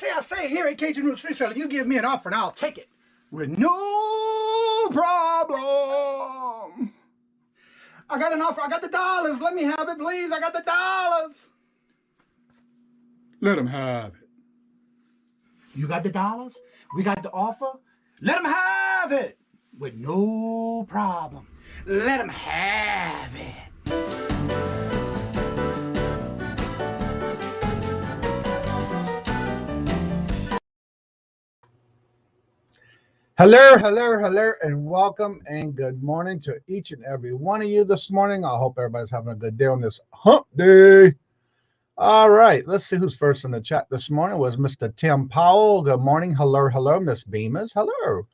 say, here at Kajun Roots Reseller, you give me an offer and I'll take it with no problem. I got an offer. I got the dollars. Let me have it, please. I got the dollars. Let them have it. You got the dollars? We got the offer? Let them have it with no problem. Let them have it. Hello, and welcome and good morning to each and every one of you this morning. I hope everybody's having a good day on this hump day. All right, let's see who's first in the chat this morning. Was Mr. Tim Powell. Good morning. Hello, Miss Bemis. Hello.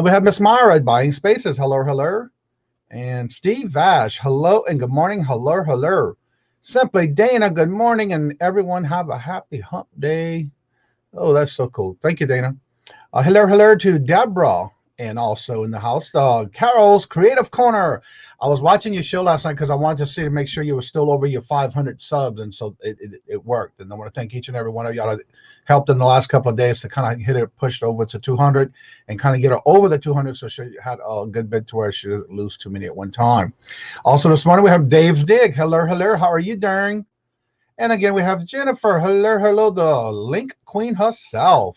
We have Miss Myra at Buying Spaces. Hello. And Steve Vash. Hello and good morning. Hello. Simply Dana. Good morning, and everyone have a happy hump day. Oh, that's so cool. Thank you, Dana. Hello to Deborah, and also in the house, Carol's Creative Corner. I was watching your show last night because I wanted to see to make sure you were still over your 500 subs, and so it worked. And I want to thank each and every one of y'all that helped in the last couple of days to kind of hit it, pushed over to 200, and kind of get her over the 200, so she had a good bit to where she didn't lose too many at one time. Also this morning we have Dave's Dig. Hello. How are you doing? And again we have Jennifer. Hello, the Link Queen herself.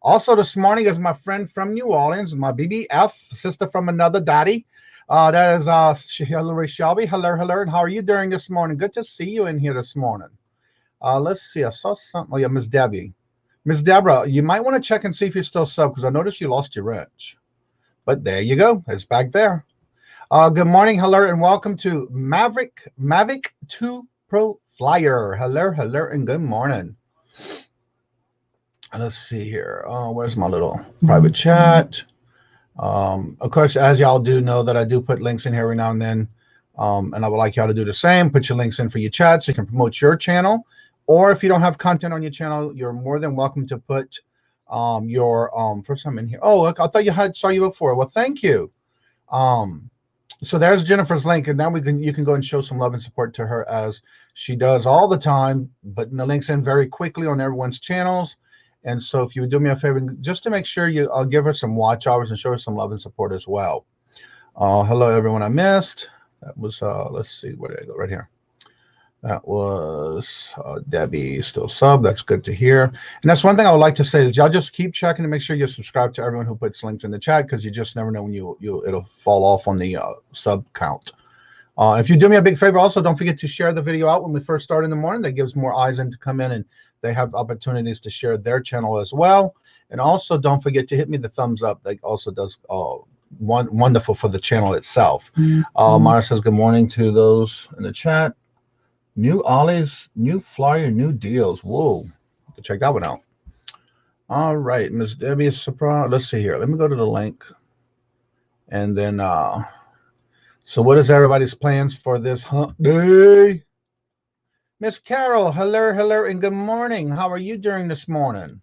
Also this morning is my friend from New Orleans, my BBF, sister from another daddy. That is Hillary Shelby. Hello, and how are you doing this morning? Good to see you in here this morning. Let's see, I saw something. Oh yeah, Miss Debbie. Miss Deborah, you might want to check and see if you're still sub, because I noticed you lost your wrench. But there you go, it's back there. Good morning, hello, and welcome to Mavic 2 Pro Flyer. Hello, and good morning. Let's see here. Where's my little private chat? Of course, as y'all do know that I do put links in here every now and then, and I would like y'all to do the same. Put your links in for your chat so you can promote your channel. Or if you don't have content on your channel, you're more than welcome to put your first time in here. Oh, look, I thought saw you before. Well, thank you. So there's Jennifer's link, and now you can go and show some love and support to her as she does all the time, putting the links in very quickly on everyone's channels. And so if you would do me a favor, just to make sure you give her some watch hours and show her some love and support as well. Hello, everyone I missed. That was, let's see, where did I go? Right here. That was Debbie, still sub. That's good to hear. And that's one thing I would like to say is y'all just keep checking to make sure you subscribe to everyone who puts links in the chat, because you just never know when it'll fall off on the sub count. If you do me a big favor, also don't forget to share the video out when we first start in the morning. That gives more eyes in to come in, and they have opportunities to share their channel as well. And also don't forget to hit me the thumbs up. That also does wonderful for the channel itself. Mara says good morning to those in the chat. New ollies, new flyer, new deals. Whoa, have to check that one out. All right, Miss Debbie is surprised. Let's see here. Let me go to the link, and then so what is everybody's plans for this hump day? Miss Carol, hello, and good morning. How are you doing this morning?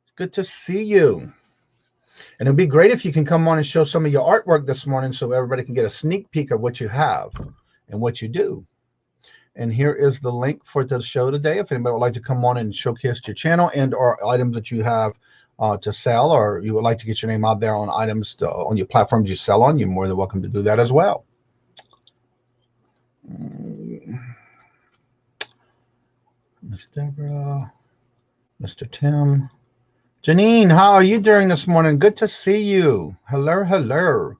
It's good to see you. And it'd be great if you can come on and show some of your artwork this morning so everybody can get a sneak peek of what you have and what you do. And here is the link for the show today. If anybody would like to come on and showcase your channel and or items that you have to sell, or you would like to get your name out there on items on your platforms you sell on, you're more than welcome to do that as well. Miss Deborah, Mr. Tim, Janine, how are you doing this morning? Good to see you. Hello.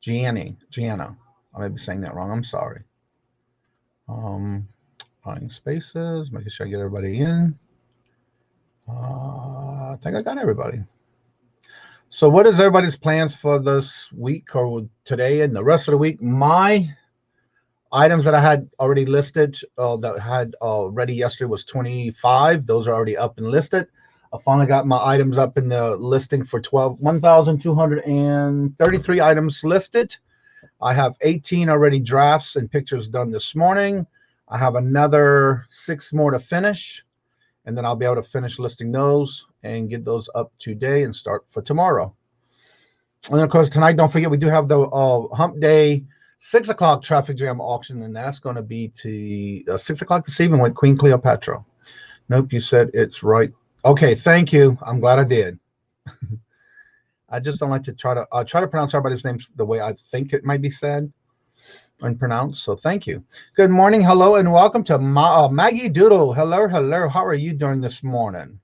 Gianna. I may be saying that wrong. I'm sorry. Buying spaces, making sure I get everybody in. I think I got everybody. So what is everybody's plans for this week or today and the rest of the week? My items that I had already listed that had ready yesterday was 25. Those are already up and listed. I finally got my items up in the listing for 1,233 items listed. I have 18 already drafts and pictures done this morning. I have another 6 more to finish, and then I'll be able to finish listing those and get those up today and start for tomorrow. And then of course tonight, don't forget we do have the hump day 6 o'clock traffic jam auction, and that's going to be to 6 o'clock this evening with Queen Cleopatra. Nope, you said it's right. Okay, thank you. I'm glad I did. I just don't like to try to pronounce everybody's names the way I think it might be said and pronounced. So thank you. Good morning, hello, and welcome to Maggie Doodle. Hello, hello. How are you doing this morning?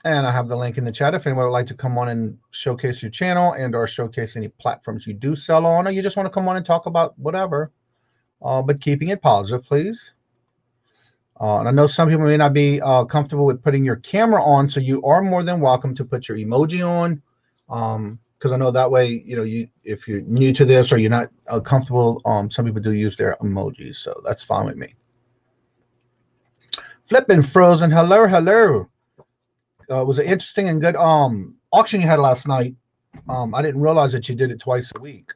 And I have the link in the chat if anyone would like to come on and showcase your channel and or showcase any platforms you do sell on, or you just want to come on and talk about whatever, but keeping it positive, please. And I know some people may not be comfortable with putting your camera on, so you are more than welcome to put your emoji on, because I know that way, if you're new to this or you're not comfortable, some people do use their emojis, so that's fine with me. Flippin' Frozen, hello, hello. It was an interesting and good auction you had last night. I didn't realize that you did it twice a week.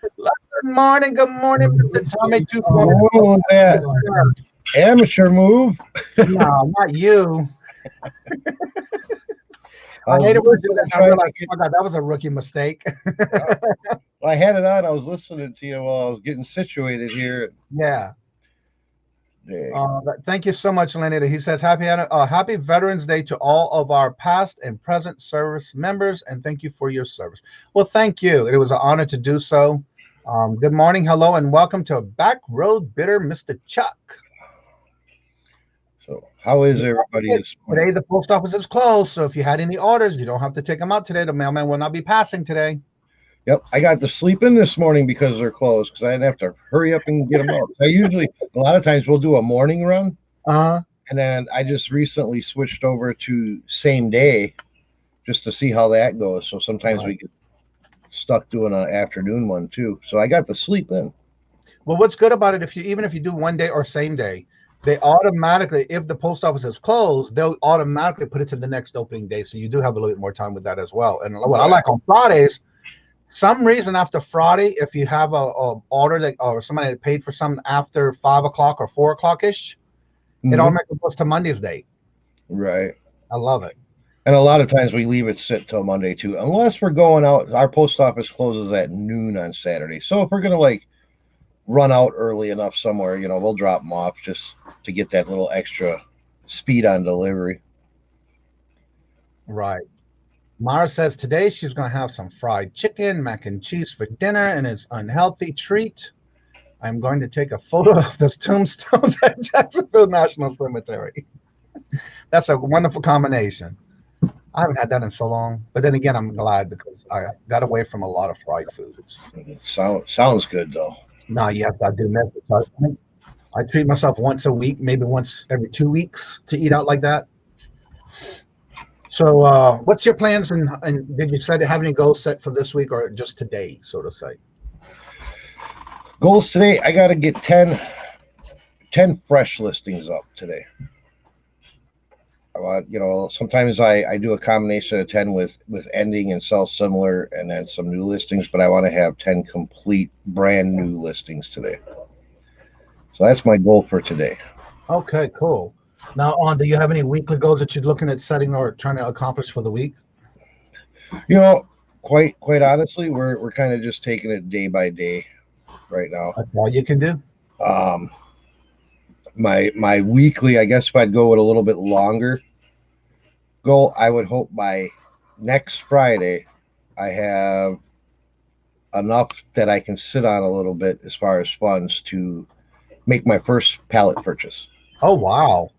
Good morning, Mr. Tommy. Oh, that amateur move. No, not you. I hate it when you do that. I'm like, oh my God, that was a rookie mistake. I had it on. I was listening to you while I was getting situated here. Yeah. Thank you so much, Lenita. He says, happy Veterans Day to all of our past and present service members, and thank you for your service. Well, thank you. It was an honor to do so. Good morning, hello, and welcome to Back Road Bitter, Mr. Chuck. So how is everybody this morning? Today the post office is closed, so if you had any orders, you don't have to take them out today. The mailman will not be passing today. Yep, I got to sleep in this morning because they're closed, because I didn't have to hurry up and get them out. I usually, a lot of times we'll do a morning run, and then I just recently switched over to same day just to see how that goes. So sometimes we get stuck doing an afternoon one too. So I got to sleep in. Well, what's good about it, even if you do one day or same day, they automatically, if the post office is closed, they'll automatically put it to the next opening day. So you do have a little bit more time with that as well. And what I like on Fridays, some reason after Friday, if you have a order that or somebody that paid for something after 5 o'clock or 4 o'clock ish, it automatically goes to Monday's date. Right. I love it. And a lot of times we leave it sit till Monday too, unless we're going out. Our post office closes at noon on Saturday. So if we're gonna like run out early enough somewhere, we'll drop them off just to get that little extra speed on delivery. Right. Mara says today she's going to have some fried chicken, mac and cheese for dinner, and it's an unhealthy treat. I'm going to take a photo of those tombstones at Jacksonville National Cemetery. That's a wonderful combination. I haven't had that in so long, but then again, I'm glad because I got away from a lot of fried foods. Sounds good though. No, yes, I do miss it. I treat myself once a week, maybe once every 2 weeks to eat out like that. So what's your plans and did you have any goals set for this week or just today, so to say? Goals today, I got to get 10 fresh listings up today. I want, sometimes I do a combination of 10 with ending and sell similar and then some new listings, but I want to have 10 complete brand new listings today. So that's my goal for today. Okay, cool. Now, do you have any weekly goals that you're looking at setting or trying to accomplish for the week? Quite honestly, we're kind of just taking it day by day right now. That's all you can do. My weekly, I guess if I'd go with a little bit longer goal, I would hope by next Friday I have enough that I can sit on a little bit as far as funds to make my first pallet purchase. Oh wow.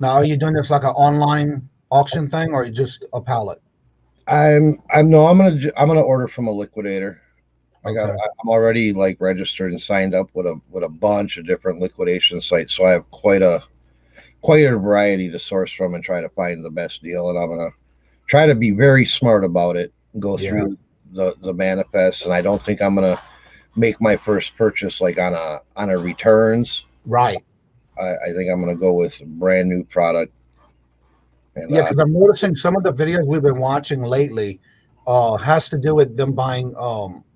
Now are you doing this like an online auction thing or just a pallet? I'm gonna order from a liquidator. I'm already like registered and signed up with a bunch of different liquidation sites, so I have quite a variety to source from and try to find the best deal. And I'm gonna try to be very smart about it and go through the manifest. And I don't think I'm gonna make my first purchase like on a returns. Right. I think I'm gonna go with a brand new product. And, yeah, because I'm noticing some of the videos we've been watching lately has to do with them buying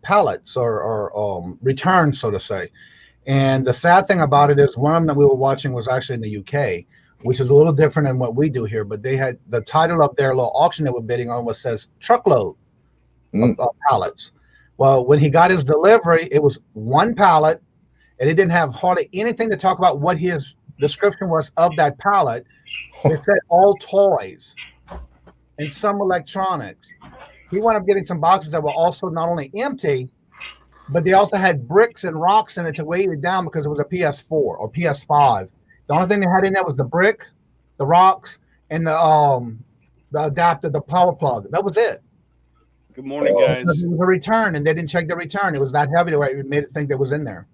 pallets or returns, so to say. And the sad thing about it is one of them that we were watching was actually in the UK, which is a little different than what we do here. But they had the title of their little auction that we're bidding on was says truckload of pallets. Well, when he got his delivery, it was one pallet, and it didn't have hardly anything to talk about what his description was of that pallet. It said all toys and some electronics. He wound up getting some boxes that were also not only empty, but they also had bricks and rocks in it to weigh it down because it was a PS4 or PS5. The only thing they had in there was the brick, the rocks, and the adapter, the power plug. That was it. Good morning, guys. It was a return, and they didn't check the return. It was that heavy to where it made it think that was in there.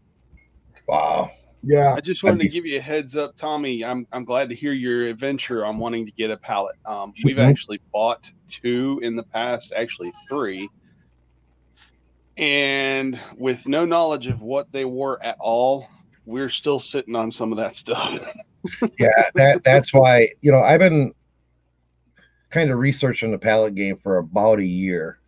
Wow. Yeah. I just wanted to give you a heads up, Tommy. I'm glad to hear your adventure on wanting to get a pallet. We've actually bought 2 in the past, actually 3. And with no knowledge of what they were at all, we're still sitting on some of that stuff. Yeah, that's why, I've been kind of researching the pallet game for about a year.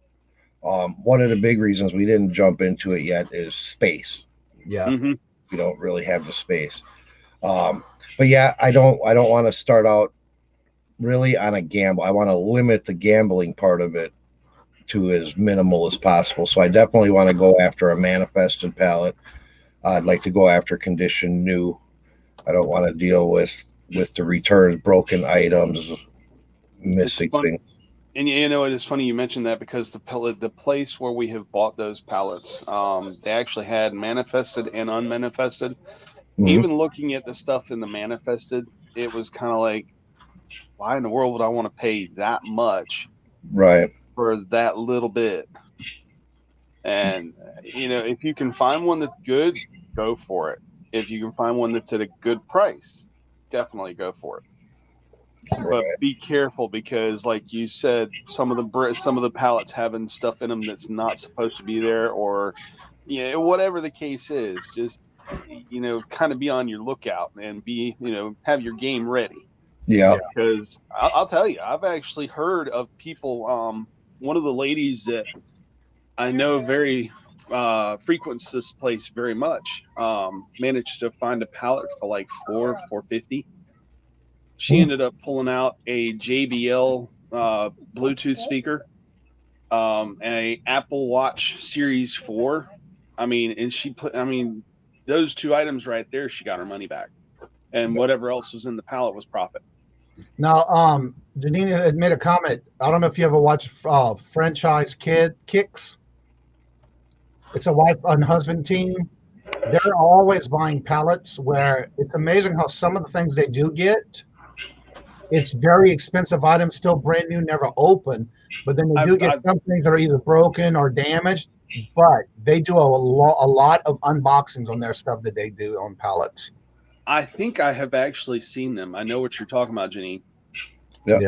One of the big reasons we didn't jump into it yet is space. Yeah. Mm-hmm. We don't really have the space. But yeah, I don't want to start out really on a gamble. I want to limit the gambling part of it to as minimal as possible. So I definitely want to go after a manifested pallet. I'd like to go after condition new. I don't want to deal with the returns, broken items, missing things. And it is funny you mentioned that because the place where we have bought those pallets, they actually had manifested and unmanifested. Mm-hmm. Even looking at the stuff in the manifested, it was kind of like, why in the world would I want to pay that much, right, for that little bit? And if you can find one that's good, go for it. If you can find one that's at a good price, definitely go for it. But be careful because, like you said, some of the pallets having stuff in them that's not supposed to be there, or whatever the case is, just kind of be on your lookout and be have your game ready. Yeah. Because I'll tell you, I've actually heard of people. One of the ladies that I know very frequents this place very much managed to find a pallet for like $450. She ended up pulling out a JBL Bluetooth speaker, a Apple Watch Series 4. And those 2 items right there, she got her money back, and whatever else was in the pallet was profit. Now, Janine had made a comment. I don't know if you ever watched Franchise Kicks. It's a wife and husband team. They're always buying pallets where it's amazing how some of the things they do get, it's very expensive items, still brand new, never open. But then they do get some things that are either broken or damaged. But they do a lot of unboxings on their stuff that they do on pallets. I think I have actually seen them. I know what you're talking about, Jenny. Yeah.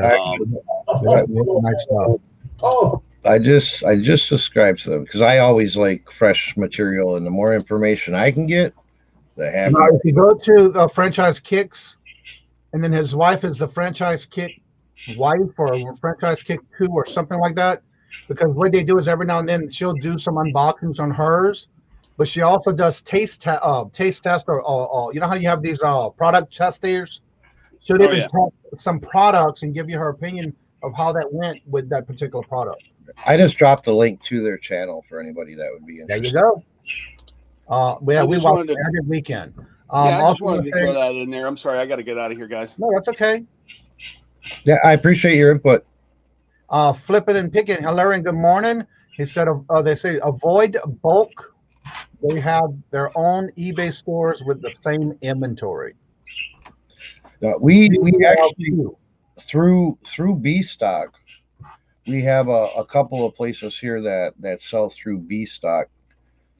Nice stuff. Oh, I just subscribe to them because I always like fresh material, and the more information I can get, the happier. Now, if you go to the Franchise Kicks, and then his wife is the Franchise Kick wife or Franchise Kick 2 or something like that, because what they do is every now and then she'll do some unboxings on hers, but she also does taste test or you know how you have these product testers? She'll even test some products and give you her opinion of how that went with that particular product. I just dropped a link to their channel for anybody that would be interested. There you go. We watch it every weekend. I just wanted to throw that in there. I'm sorry, I got to get out of here, guys. No, that's okay. Yeah, I appreciate your input. Flip it and pick it. Hello and good morning. He said, they say avoid bulk. They have their own eBay stores with the same inventory. We actually through B stock, we have a couple of places here that sell through B stock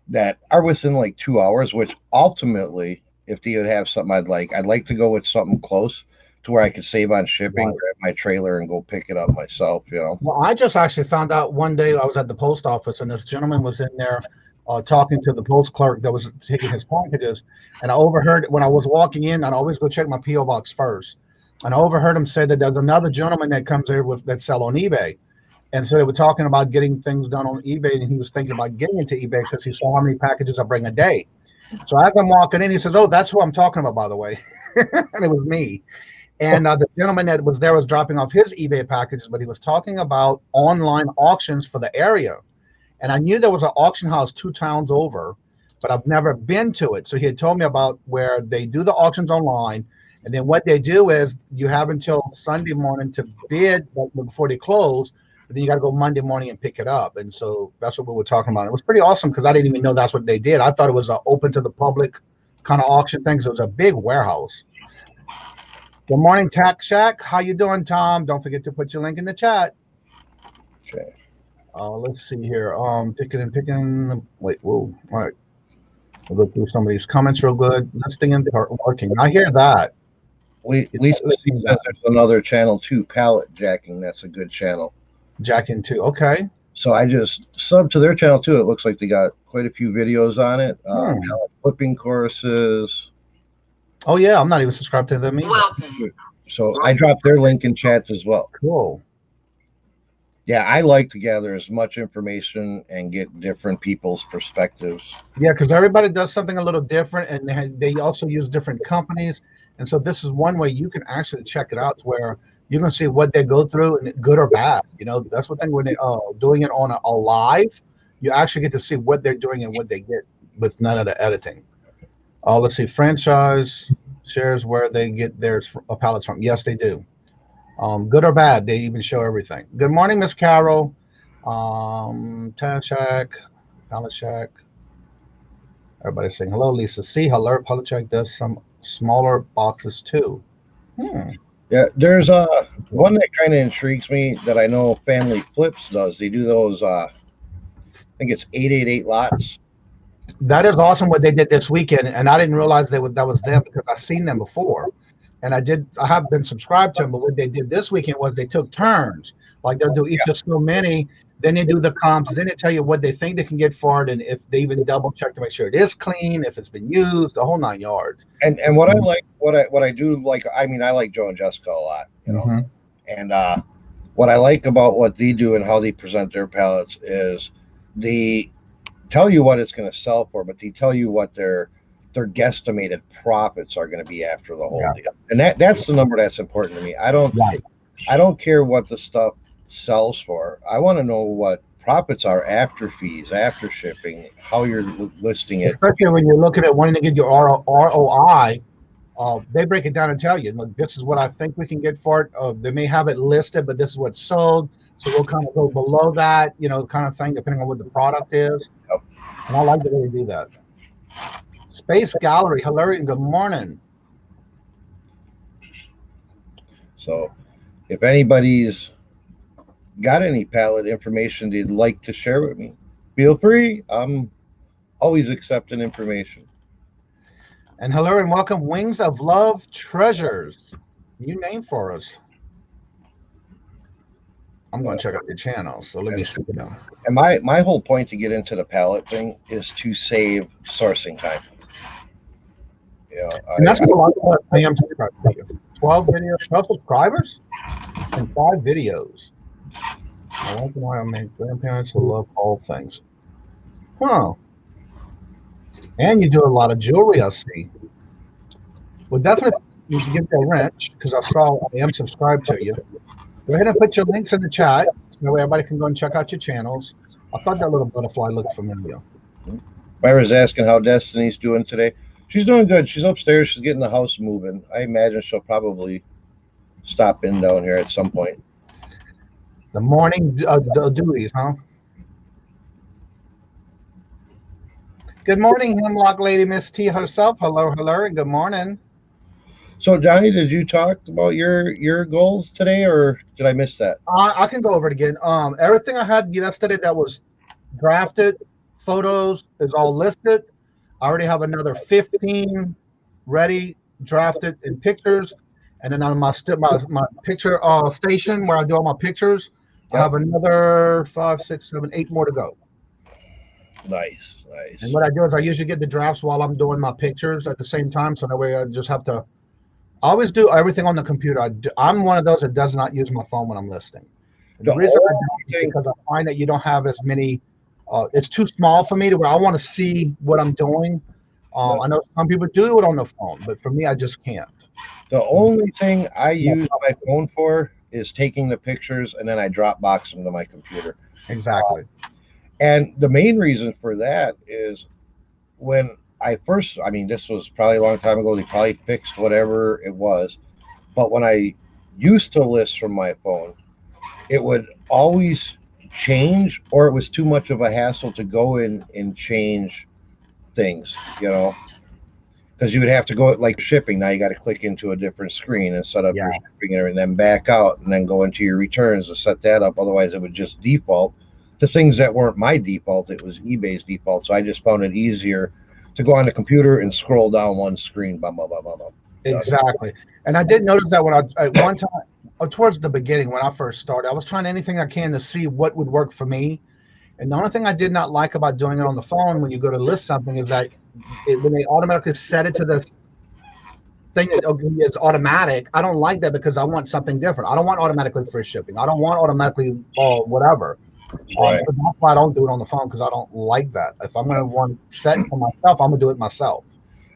that are within like 2 hours, which ultimately, if they would have something I'd like to go with something close to where I could save on shipping, grab my trailer and go pick it up myself, Well, I just actually found out one day I was at the post office and this gentleman was in there talking to the post clerk that was taking his packages. And I overheard when I was walking in, I'd always go check my P.O. box first. And I overheard him say that there's another gentleman that comes there that sell on eBay. And so they were talking about getting things done on eBay, and he was thinking about getting into eBay because he saw how many packages I bring a day. So as I'm walking in, he says, "Oh, that's who I'm talking about, by the way." And it was me. And the gentleman that was there was dropping off his eBay packages, but he was talking about online auctions for the area. And I knew there was an auction house 2 towns over but I've never been to it. So he had told me about where they do the auctions online, and then what they do is you have until Sunday morning to bid before they close, but then you got to go Monday morning and pick it up. And so that's what we were talking about. It was pretty awesome because I didn't even know that's what they did. I thought it was an open to the public kind of auction thing. So it was a big warehouse. Good morning, Tax Shack. How you doing, Tom? Don't forget to put your link in the chat. Okay. Let's see here. Picking. Wait, whoa. All right. We'll go through some of these comments real good. Listing and working. I hear that. Lisa says there's another channel too, pallet jacking. That's a good channel. Jacking too. Okay. So I just subbed to their channel too. It looks like they got quite a few videos on it. Pallet flipping courses. Oh yeah, I'm not even subscribed to them either. Welcome. So I dropped their link in chat as well. Cool. Yeah, I like to gather as much information and get different people's perspectives. Yeah, because everybody does something a little different, and they also use different companies. And so this is one way you can actually check it out, where you can see what they go through, and good or bad. You know, that's one thing when they doing it on a live, you actually get to see what they're doing and what they get with none of the editing. Let's see, franchise shares where they get their pallets from. Yes, they do. Good or bad, they even show everything. Good morning, Miss Carol. Tan Shack, Pallet Shack. Everybody's saying hello. Lisa C. Hello. Pallet Shack does some smaller boxes too. Yeah, there's one that kind of intrigues me that I know Family Flips does. They do those. I think it's 888 lots. That is awesome what they did this weekend, and I didn't realize that was them because I've seen them before. And I have been subscribed to them, but what they did this weekend was they took turns. Like they'll do each of so many, then they do the comps, then they tell you what they think they can get for it, and if they even double check to make sure it is clean, if it's been used, the whole 9 yards. And what I like, what I do like, I mean, I like Joe and Jessica a lot, you know. And what I like about what they do and how they present their pallets is they tell you what it's going to sell for, but they tell you what their guesstimated profits are going to be after the whole deal. And that's the number that's important to me. I don't care what the stuff sells for. I want to know what profits are after fees, after shipping, how you're listing it. Especially when you're looking at wanting to get your ROI, they break it down and tell you, look, this is what I think we can get for it. They may have it listed, but this is what's sold. So we'll kind of go below that, you know, kind of thing, depending on what the product is. And I like the way they do that. Space Gallery, hello and good morning. So if anybody's got any pallet information they'd like to share with me, feel free. I'm always accepting information. And hello and welcome, Wings of Love Treasures. New name for us. I'm going to check out your channel, so let me see now. And my whole point to get into the pallet thing is to save sourcing time. You know, and that's what a lot of what I am subscribed to. 12 videos, 12 subscribers, and 5 videos. I like the way I make grandparents who love all things. Huh. And you do a lot of jewelry, I see. Well, definitely you can get that wrench because I am subscribed to you. Go ahead and put your links in the chat so that way everybody can go and check out your channels. I thought that little butterfly looked familiar. Myra's asking how Destiny's doing today. She's doing good. She's upstairs. She's getting the house moving. I imagine she'll probably stop in down here at some point. The morning duties, huh? Good morning, Hemlock Lady Miss T herself. Hello, hello, and good morning. So, Johnny, did you talk about your goals today, or did I miss that? I can go over it again. Everything I had yesterday that was drafted, photos is all listed. I already have another 15 ready, drafted in pictures, and then on my picture station where I do all my pictures, I have another 5, 6, 7, 8 more to go. Nice, nice. And what I do is I usually get the drafts while I'm doing my pictures at the same time, so that way I just have to. I always do everything on the computer. I'm one of those that does not use my phone when I'm listing. The reason I don't is because I find that you don't have as many. It's too small for me to where I want to see what I'm doing. I know some people do it on the phone, but for me, I just can't. The only thing I use my phone for is taking the pictures, and then I Dropbox them to my computer. Exactly. And the main reason for that is when I first, I mean, this was probably a long time ago. They probably fixed whatever it was. But when I used to list from my phone, it would always change, or it was too much of a hassle to go in and change things, you know, because you would have to go like shipping. Now you got to click into a different screen and set up your shipping and then back out and then go into your returns to set that up. Otherwise, it would just default to things that weren't my default. It was eBay's default. So I just found it easier to go on the computer and scroll down one screen. Blah, blah, blah, blah, blah. Exactly. And I did notice that when at one time, towards the beginning, when I first started, I was trying anything I can to see what would work for me. And the only thing I did not like about doing it on the phone when you go to list something is that when they automatically set it to this thing that is automatic, I don't like that because I want something different. I don't want automatically free shipping. I don't want automatically whatever. Right. So that's why I don't do it on the phone, because I don't like that. If I'm going to want set for myself, I'm going to do it myself.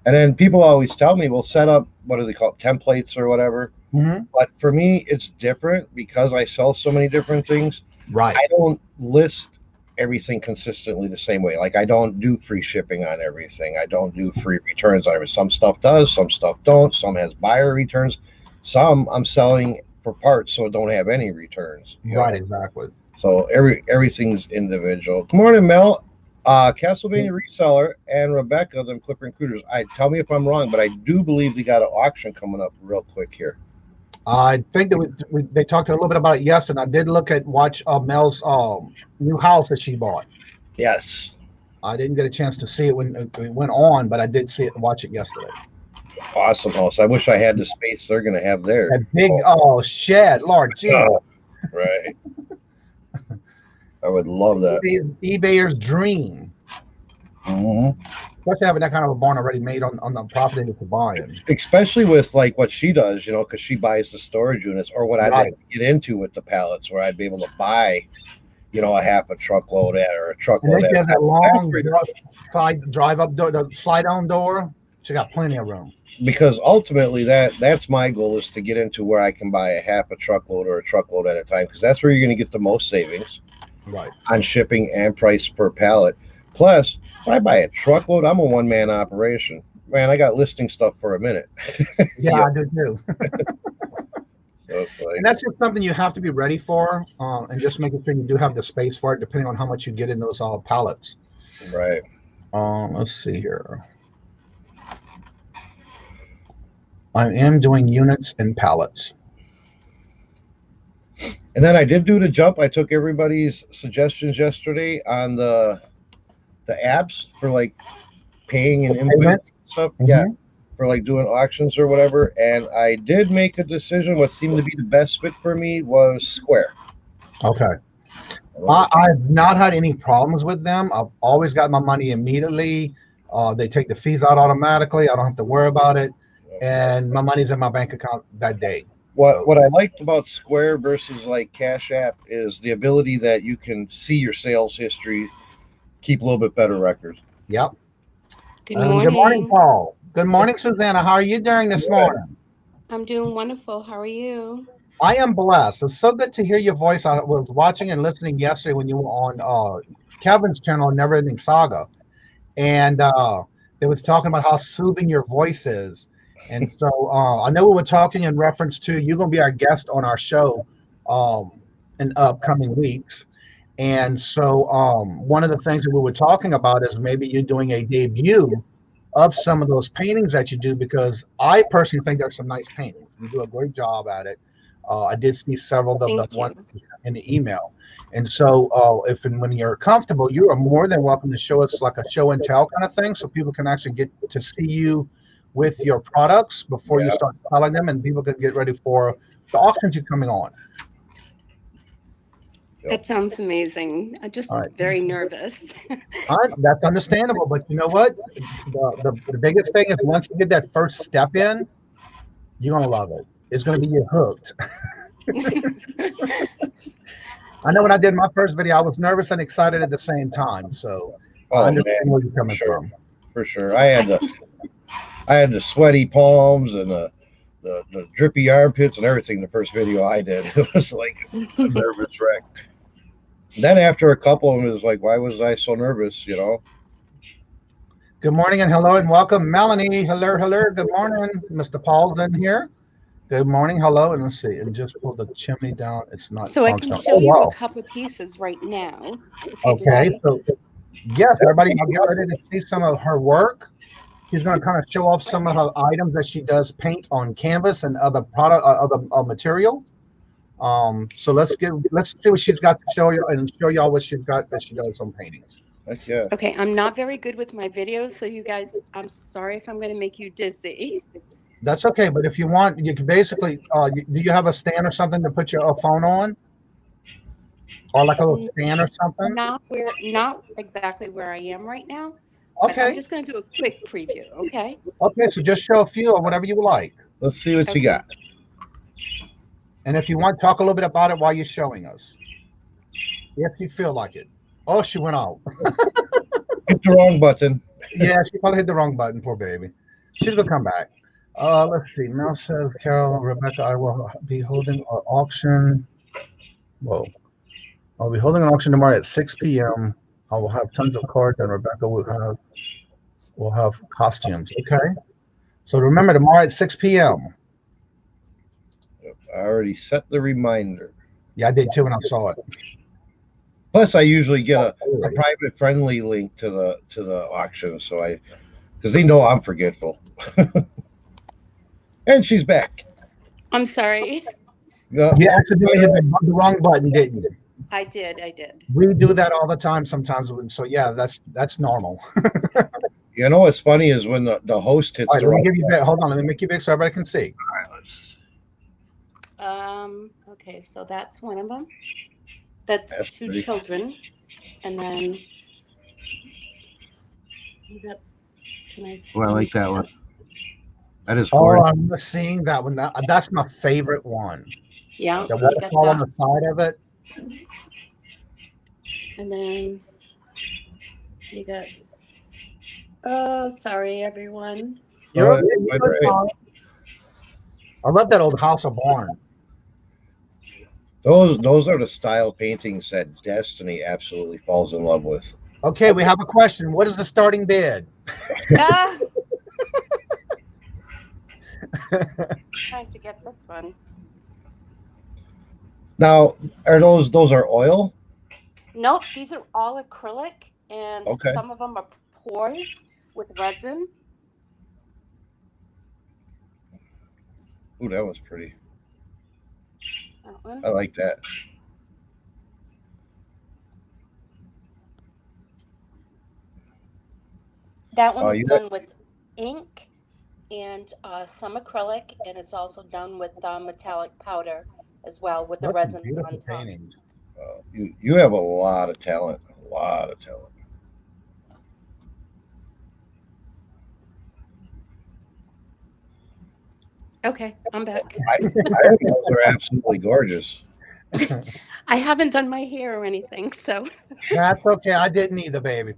And then people always tell me, we'll set up, what do they call it, templates or whatever. Mm-hmm. But for me, it's different because I sell so many different things. Right. I don't list everything consistently the same way. Like I don't do free shipping on everything. I don't do free returns on everything. Some stuff does, some stuff don't. Some has buyer returns. Some I'm selling for parts, so don't have any returns. Right, exactly. So everything's individual. Good morning, Mel. Castlevania Reseller and Rebecca, them Clipper and Cooters. Tell me if I'm wrong, but I do believe they got an auction coming up real quick here. I think that they talked a little bit about it yesterday. I did watch Mel's new house that she bought. Yes. I didn't get a chance to see it when it went on, but I did watch it yesterday. Awesome house. I wish I had the space they're going to have there. That big shed, Lord gee. Right. I would love that. eBayer's dream. Mm-hmm. Especially having that kind of a barn already made on the property that you're buying. Especially with like what she does, you know, because she buys the storage units, or what I'd like to get into with the pallets, where I'd be able to buy, you know, a half a truckload or a truckload. And then she has that long drive up door, the slide down door. She got plenty of room. Because ultimately, that's my goal, is to get into where I can buy a half a truckload or a truckload at a time, because that's where you're going to get the most savings, right, on shipping and price per pallet. Plus, if I buy a truckload, I'm a one-man operation. Man, I got listing stuff for a minute. Yeah, I do too. So and that's just something you have to be ready for, and just making sure you do have the space for it, depending on how much you get in those pallets. Right. Let's see here. I am doing units and pallets. And then I did do the jump. I took everybody's suggestions yesterday on the apps for like paying and input stuff. Mm-hmm. Yeah, for like doing auctions or whatever. And I did make a decision. What seemed to be the best fit for me was Square. Okay. I've not had any problems with them. I've always got my money immediately. They take the fees out automatically. I don't have to worry about it. And my money's in my bank account that day. What I liked about Square versus like Cash App is the ability that you can see your sales history, keep a little bit better records. Yep. Good morning. Good morning, Paul. Good morning, Susanna. How are you doing this morning? I'm doing wonderful. How are you? I am blessed. It's so good to hear your voice. I was watching and listening yesterday when you were on Kevin's channel, Never Ending Saga. And they was talking about how soothing your voice is. And so I know we were talking in reference to you're going to be our guest on our show in upcoming weeks. And so one of the things that we were talking about is maybe you're doing a debut of some of those paintings that you do, because I personally think there's some nice paintings. You do a great job at it. I did see several of the ones in the email. And so if and when you're comfortable, you are more than welcome to show us like a show and tell kind of thing, so people can actually get to see you with your products before you start selling them, and people can get ready for the auctions you're coming on. That sounds amazing. I'm just very nervous. That's understandable, but you know what? The biggest thing is once you get that first step in, you're going to love it. It's going to be you hooked. I know when I did my first video, I was nervous and excited at the same time. So I understand where you're coming from. For sure. I had the sweaty palms and the drippy armpits and everything the first video I did. It was like a nervous wreck. Then after a couple of them, it was like, why was I so nervous, you know? Good morning and hello and welcome, Melanie. Hello, hello. Good morning. Mr. Paul's in here. Good morning, hello, and let's see. And just pull the chimney down. It's not So I can functional. show Oh, you wow. a couple of pieces right now, if you'd Okay, like. so yes, everybody, I'll get ready to see some of her work. She's going to kind of show off some of her items that she does paint on canvas and other product, other material. So let's see what she's got to show you and show y'all what she's got that she does on paintings. Yeah. Okay, I'm not very good with my videos, so you guys, I'm sorry if I'm going to make you dizzy. That's okay, but if you want, you can basically, do you have a stand or something to put your phone on? Or like a little stand or something? Not exactly where I am right now. Okay. But I'm just going to do a quick preview, okay? Okay, so just show a few or whatever you like. Let's see what you got. And if you want, talk a little bit about it while you're showing us. If you feel like it. Oh, she went out. Hit the wrong button. Yeah, she probably hit the wrong button, poor baby. She's going to come back. Let's see. Mel says, Carol, Rebecca, I will be holding an auction. Whoa. I'll be holding an auction tomorrow at 6 p.m. I will have tons of cards, and Rebecca will have costumes. Okay. So remember, tomorrow at 6 p.m. I already set the reminder. Yeah, I did too when I saw it. Plus, I usually get a private friendly link to the auction, so because they know I'm forgetful. And she's back. I'm sorry. You accidentally hit the wrong button, didn't you? I did. We do that all the time sometimes. So yeah, that's normal. You know what's funny is when the host hits the wrong button. Hold on, let me make you big so everybody can see. All right, okay, so that's one of them. That's two children. And then you got, can I see? I like that one. That is horrible. I'm seeing that one. That's my favorite one. Yeah. The waterfall on the side of it. And then you got, oh, sorry, everyone. I love that old house of barn. Those are the style paintings that Destinie absolutely falls in love with. Okay, we have a question. What is the starting bid? Trying to get this one. Now, are those are oil? Nope, these are all acrylic, and some of them are pours with resin. Ooh, that was pretty. That one. I like that. That one is done with ink and some acrylic, and it's also done with metallic powder as well with the resin on top. Painting. You have a lot of talent. A lot of talent. Okay, I'm back. I think those are absolutely gorgeous. I haven't done my hair or anything, so. That's okay. I didn't either, baby.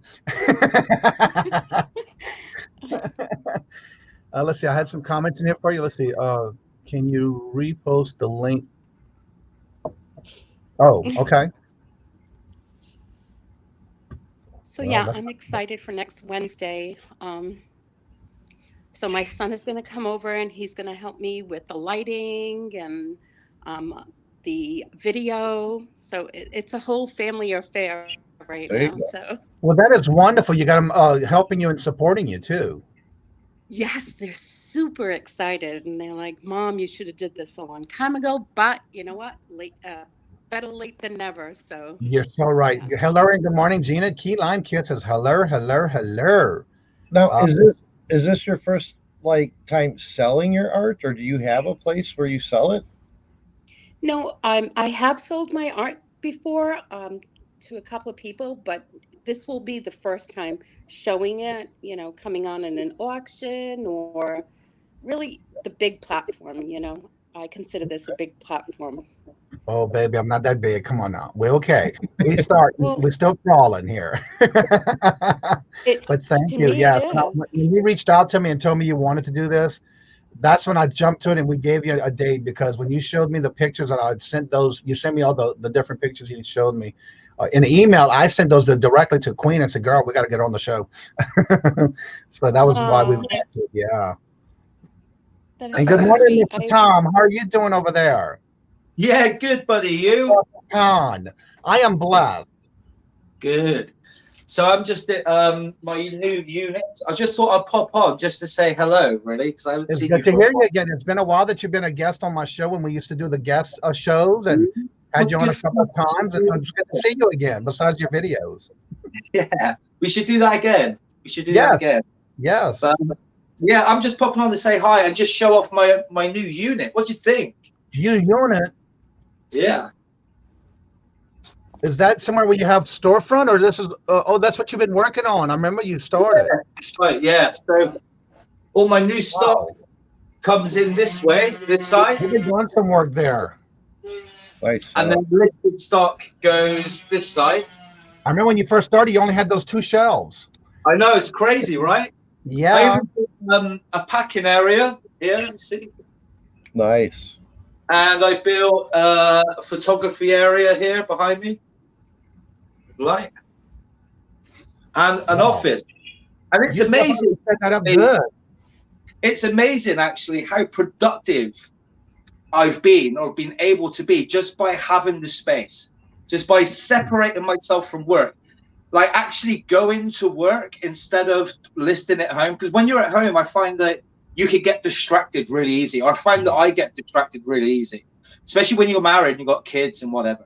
Let's see. I had some comments in here for you. Let's see. Can you repost the link? Oh, okay. So yeah, I'm excited for next Wednesday. So my son is going to come over and he's going to help me with the lighting and the video. So it's a whole family affair right now. So. Well, that is wonderful. You got them helping you and supporting you too. Yes, they're super excited, and they're like, "Mom, you should have did this a long time ago." But you know what? Better late than never. So you're so right. Yeah. Hello and good morning, Gina. Key Lime Kid says hello. Now, is this your first time selling your art, or do you have a place where you sell it? No, I have sold my art before to a couple of people, but this will be the first time showing it, coming on in an auction or really the big platform, I consider this a big platform. Oh, baby, I'm not that big. Come on now. We're okay. We're still crawling here. But thank you. Yeah. When you reached out to me and told me you wanted to do this, that's when I jumped to it, and we gave you a date, because when you showed me the pictures that I had sent you sent me all the different pictures you showed me. in an email. I sent those directly to Queen and said, "Girl, we got to get her on the show." So that was why we went. Yeah. That And is good so morning, sweet. Mr. Tom. How are you doing over there? Yeah, good, buddy. You? Con. I am blessed. Good. So I'm just at my new unit. I just thought I'd pop on just to say hello, really, because I haven't It's seen good you to for a hear you while. again. It's been a while that you've been a guest on my show when we used to do the guest shows, and had What's you on a good couple of for- times. And so it's good to see you again, besides your videos. Yeah, we should do that again. We should do Yeah. that again. Yes. But, yeah, I'm just popping on to say hi and just show off my new unit. What do you think? Your unit, Yeah. is that somewhere where you have storefront, or this is? Oh, that's what you've been working on. I remember you started. Right. Yeah. So all my new stock comes in this way, this side, You've been doing some work there. Nice. and then listed stock goes this side. I remember when you first started, you only had those 2 shelves. I know, it's crazy, right? I Yeah. even built a packing area here, you see, Nice. and I built a photography area here behind me, right, and an Wow. office. And it's You amazing. set that up good. It's amazing, actually, how productive I've been or been able to be just by having the space, just by separating myself from work. Like actually going to work instead of listing at home. Because when you're at home, I find that you can get distracted really easy. Or I find that I get distracted really easy, especially when you're married and you've got kids and whatever.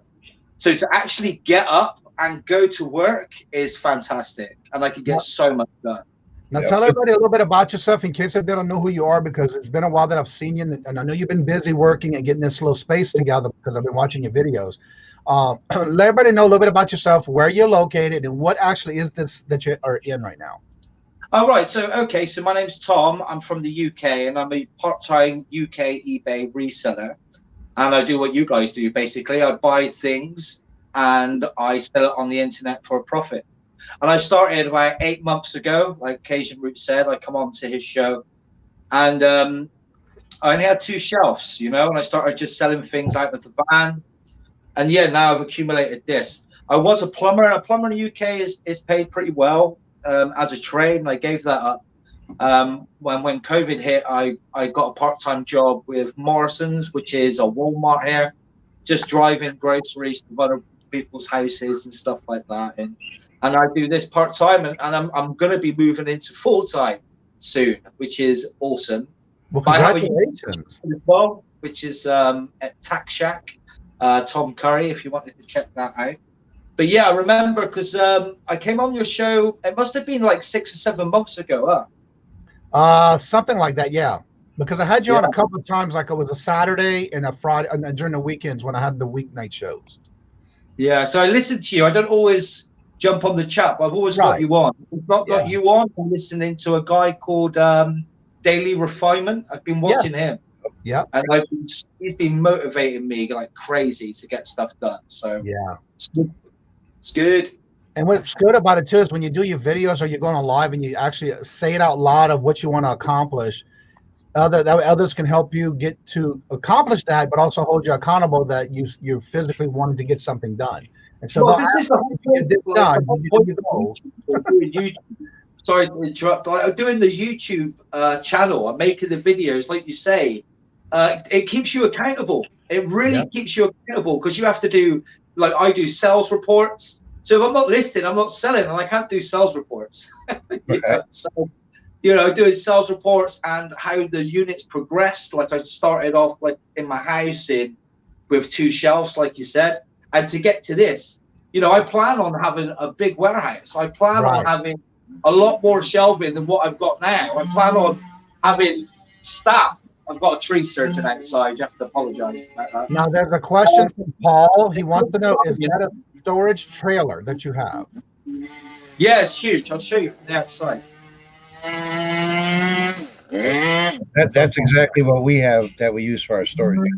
So to actually get up and go to work is fantastic. And I can get so much done. Now Yep. tell everybody a little bit about yourself in case they don't know who you are, because it's been a while that I've seen you, and I know you've been busy working and getting this little space together because I've been watching your videos. Let everybody know a little bit about yourself, where you're located, and what actually is this that you are in right now. All right. So, okay. So my name's Tom. I'm from the UK and I'm a part-time UK eBay reseller. And I do what you guys do, basically. I buy things and I sell it on the internet for a profit. And I started about 8 months ago, like Kajun Root said. I come on to his show and I only had 2 shelves, you know, and I started just selling things out of the van. And yeah, now I've accumulated this. I was a plumber, and a plumber in the UK is paid pretty well as a trade, and I gave that up. When COVID hit, I got a part-time job with Morrison's, which is a Walmart here, just driving groceries to other people's houses and stuff like that. And I do this part-time, and I'm going to be moving into full-time soon, which is awesome. Well, I have a congratulations. as well, which is at Tax Shack, Tom Curry, if you wanted to check that out. But yeah, I remember because I came on your show, it must have been like 6 or 7 months ago, huh? Something like that, yeah. Because I had you on Yeah. a couple of times, like it was a Saturday and a Friday, and during the weekends when I had the weeknight shows. Yeah, so I listened to you. I don't always jump on the chat, but I've always got Right. you on. I've not got Yeah. you on. I'm listening to a guy called Daily Refinement. I've been watching him. Yeah. And he's been motivating me like crazy to get stuff done. So Yeah. it's good. It's good. And what's good about it too is when you do your videos or you're going on live and you actually say it out loud of what you want to accomplish, others can help you get to accomplish that, but also hold you accountable that you're physically wanting to get something done. And so Well, this is the whole you get this point, done, the whole you point do the of goal. YouTube. Sorry to interrupt. I'm doing the YouTube channel. I'm making the videos, like you say. It keeps you accountable. It really keeps you accountable because you have to do, like I do, sales reports. So if I'm not listing, I'm not selling, and I can't do sales reports. So, you know, doing sales reports and how the units progressed. Like I started off like in my house with 2 shelves, like you said, and to get to this, you know, I plan on having a big warehouse. I plan on having a lot more shelving than what I've got now. I plan on having staff. I've got a tree surgeon outside. You have to apologize about that. Now there's a question from Paul. He wants to know, is that a storage trailer that you have? Yeah, it's huge. I'll show you from the outside. That's exactly what we have that we use for our storage.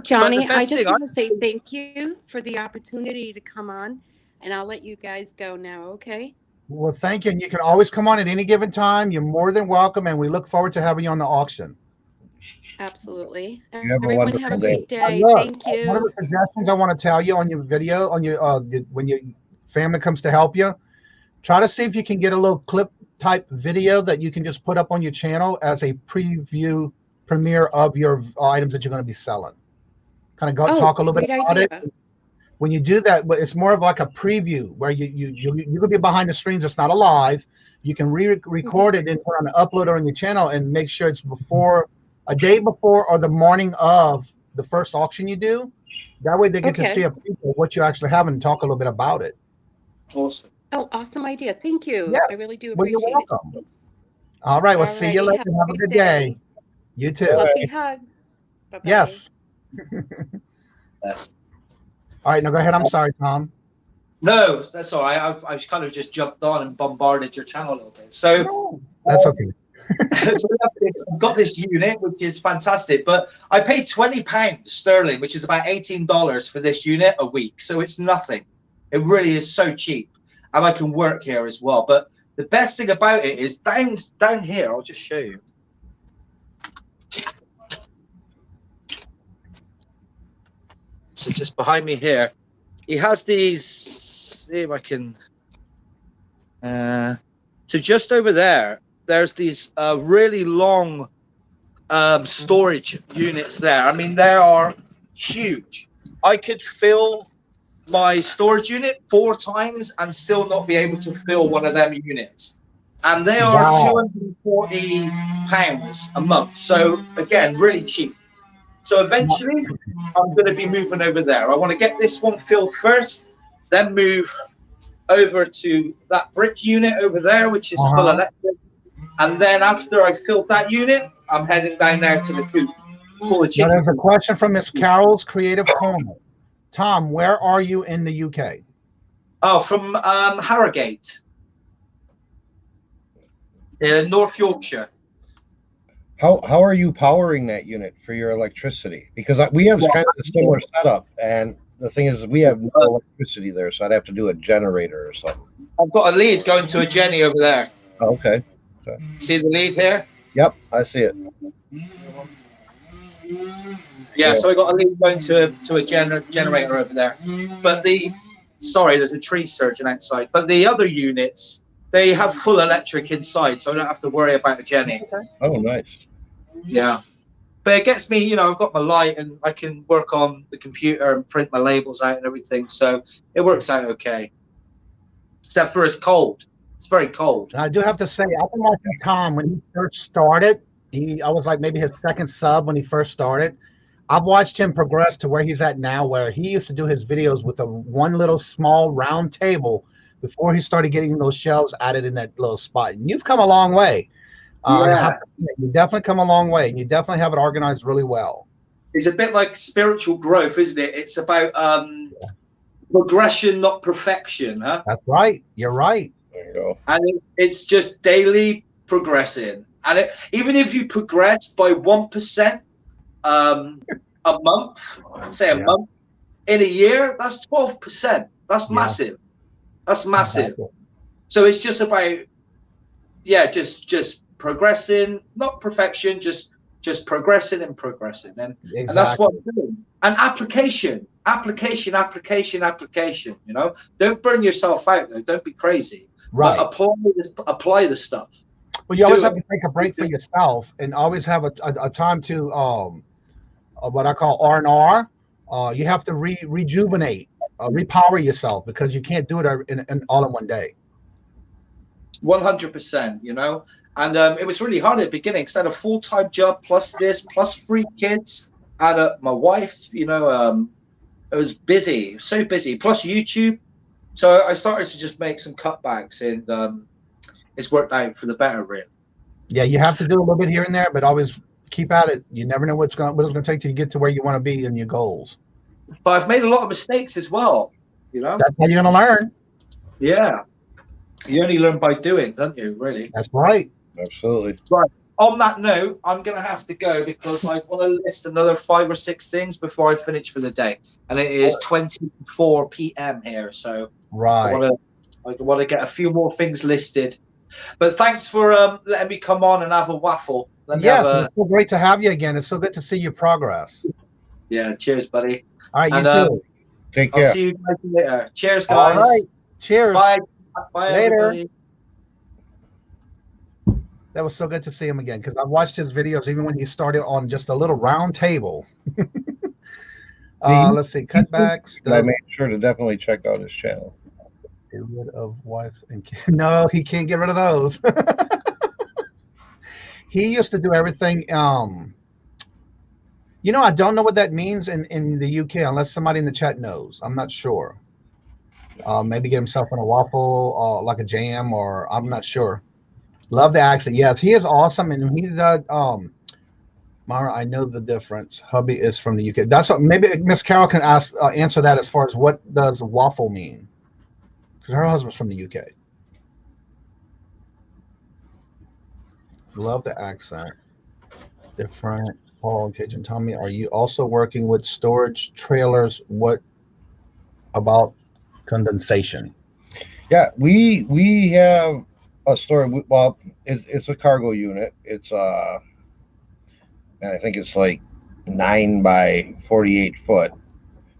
Johnny, I best just thing want to say thank you for the opportunity to come on, and I'll let you guys go now, okay? Well, thank you. And you can always come on at any given time. You're more than welcome, and we look forward to having you on the auction. Absolutely. You have a Everyone have a wonderful great day. day. Look, Thank one of you. the suggestions I want to tell you on your video, when your family comes to help you, try to see if you can get a little clip type video that you can just put up on your channel as a premiere of your items that you're going to be selling. Kind of Oh, talk a little bit great about idea. it. When you do that, it's more of like a preview where you can be behind the screens. It's not a live. You can record it and put on an uploader on your channel and make sure it's a day before or the morning of the first auction you do. That way they get to see a preview of what you actually have and talk a little bit about it. Awesome. Oh, awesome idea. Thank you. Yeah. I really do Well, you're appreciate it. welcome. Thanks. All right. We'll see you Alrighty, later. Have a good day. You too. Fluffy hugs. Bye-bye. Yes. Yes. All right. Now go ahead. I'm sorry, Tom. No, that's all right. I've kind of just jumped on and bombarded your channel a little bit. So That's okay. so I've got this unit, which is fantastic, but I pay £20 sterling, which is about $18 for this unit a week. So it's nothing. It really is so cheap, and I can work here as well. But the best thing about it is down here. I'll just show you. So just behind me here, he has these. See if I can. So just over there, there's these really long storage units there. I mean, they are huge. I could fill my storage unit 4 times and still not be able to fill one of them units. And they are £240 a month. So again, really cheap. So eventually I'm going to be moving over there. I want to get this one filled first, then move over to that brick unit over there, which is full electric. And then after I've filled that unit, I'm heading down there to the coop. Now there's a question from Miss Carol's Creative Corner. Tom, where are you in the UK? Oh, from Harrogate, in North Yorkshire. How are you powering that unit for your electricity? Because we have kind of a similar setup, and the thing is, we have no electricity there, so I'd have to do a generator or something. I've got a lead going to a Jenny over there. Oh, okay. See the lead here? Yep, I see it. Yeah, so I got a lead going to a generator over there. But there's a tree surging outside. But the other units, they have full electric inside, so I don't have to worry about a Jenny. Oh, nice. Yeah. But it gets me, I've got my light and I can work on the computer and print my labels out and everything. So it works out okay. Except for it's cold. It's very cold. I do have to say, I've been watching Tom when he first started. I was like maybe his second sub when he first started. I've watched him progress to where he's at now, where he used to do his videos with one little small round table before he started getting those shelves added in that little spot. And you've come a long way. You definitely come a long way, and you definitely have it organized really well. It's a bit like spiritual growth, isn't it? It's about progression, not perfection, huh? That's right. You're right. There you go. And it's just daily progressing. And even if you progress by 1% a month, say a month, in a year, that's 12%. That's massive. That's massive. Exactly. So it's just about, just progressing, not perfection, just progressing and progressing. And that's what I'm doing. And application. Don't burn yourself out, though. Don't be crazy. Right. But apply the stuff. Well, you always have to take a break for yourself and always have a time to what I call R&R. You have to rejuvenate, repower yourself, because you can't do it all in one day. 100%, and it was really hard at the beginning because I had a full-time job plus this, plus 3 kids, and my wife, it was busy, so busy, plus YouTube. So I started to just make some cutbacks, and it's worked out for the better, really. Yeah, you have to do a little bit here and there, but always keep at it. You never know what it's going to take to get to where you want to be in your goals. But I've made a lot of mistakes as well, That's how you're going to learn. Yeah. You only learn by doing, don't you, really? That's right. Absolutely. Right. On that note, I'm going to have to go because I want to list another 5 or 6 things before I finish for the day. And it is 24 p.m. here, so right. I want to get a few more things listed. But thanks for letting me come on and have a waffle. Yes, it's so great to have you again. It's so good to see your progress. Yeah, cheers, buddy. All right, you And, too. Take care. I'll see you guys later. Cheers, guys. All right. Cheers. Bye. Bye, Later. everybody. That was so good to see him again because I watched his videos even when he started on just a little round table. Let's see, cutbacks. I made sure to definitely check out his channel. Get rid of wife and kid. No, he can't get rid of those. He used to do everything. You know, I don't know what that means in the UK unless somebody in the chat knows. I'm not sure. Maybe get himself in a waffle, like a jam, or I'm not sure. Love the accent. Yes, he is awesome, and he's Mara, I know the difference. Hubby is from the UK. That's what maybe Miss Carol can answer that as far as what does waffle mean, because her husband's from the UK. Love the accent. Different. Paul, Kajun, Tommy, are you also working with storage trailers? What about condensation? Yeah, we have a storage. Well, it's a cargo unit. It's and I think it's like 9 by 48 foot.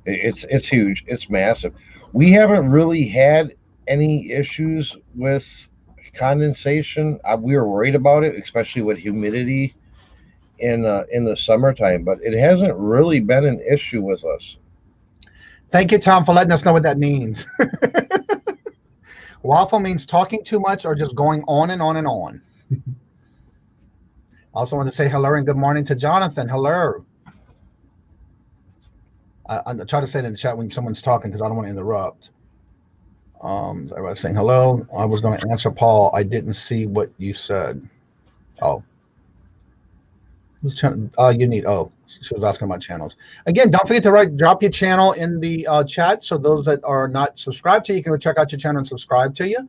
It's huge. It's massive. We haven't really had any issues with condensation. We were worried about it, especially with humidity in the summertime, but it hasn't really been an issue with us. Thank you, Tom, for letting us know what that means. Waffle means talking too much or just going on and on and on. I also want to say hello and good morning to Jonathan. Hello. I try to say it in the chat when someone's talking because I don't want to interrupt. Everybody's saying hello. I was going to answer Paul. I didn't see what you said. Oh. Who's you need, she was asking about channels. Again, don't forget to drop your channel in the chat. So those that are not subscribed to you can check out your channel and subscribe to you.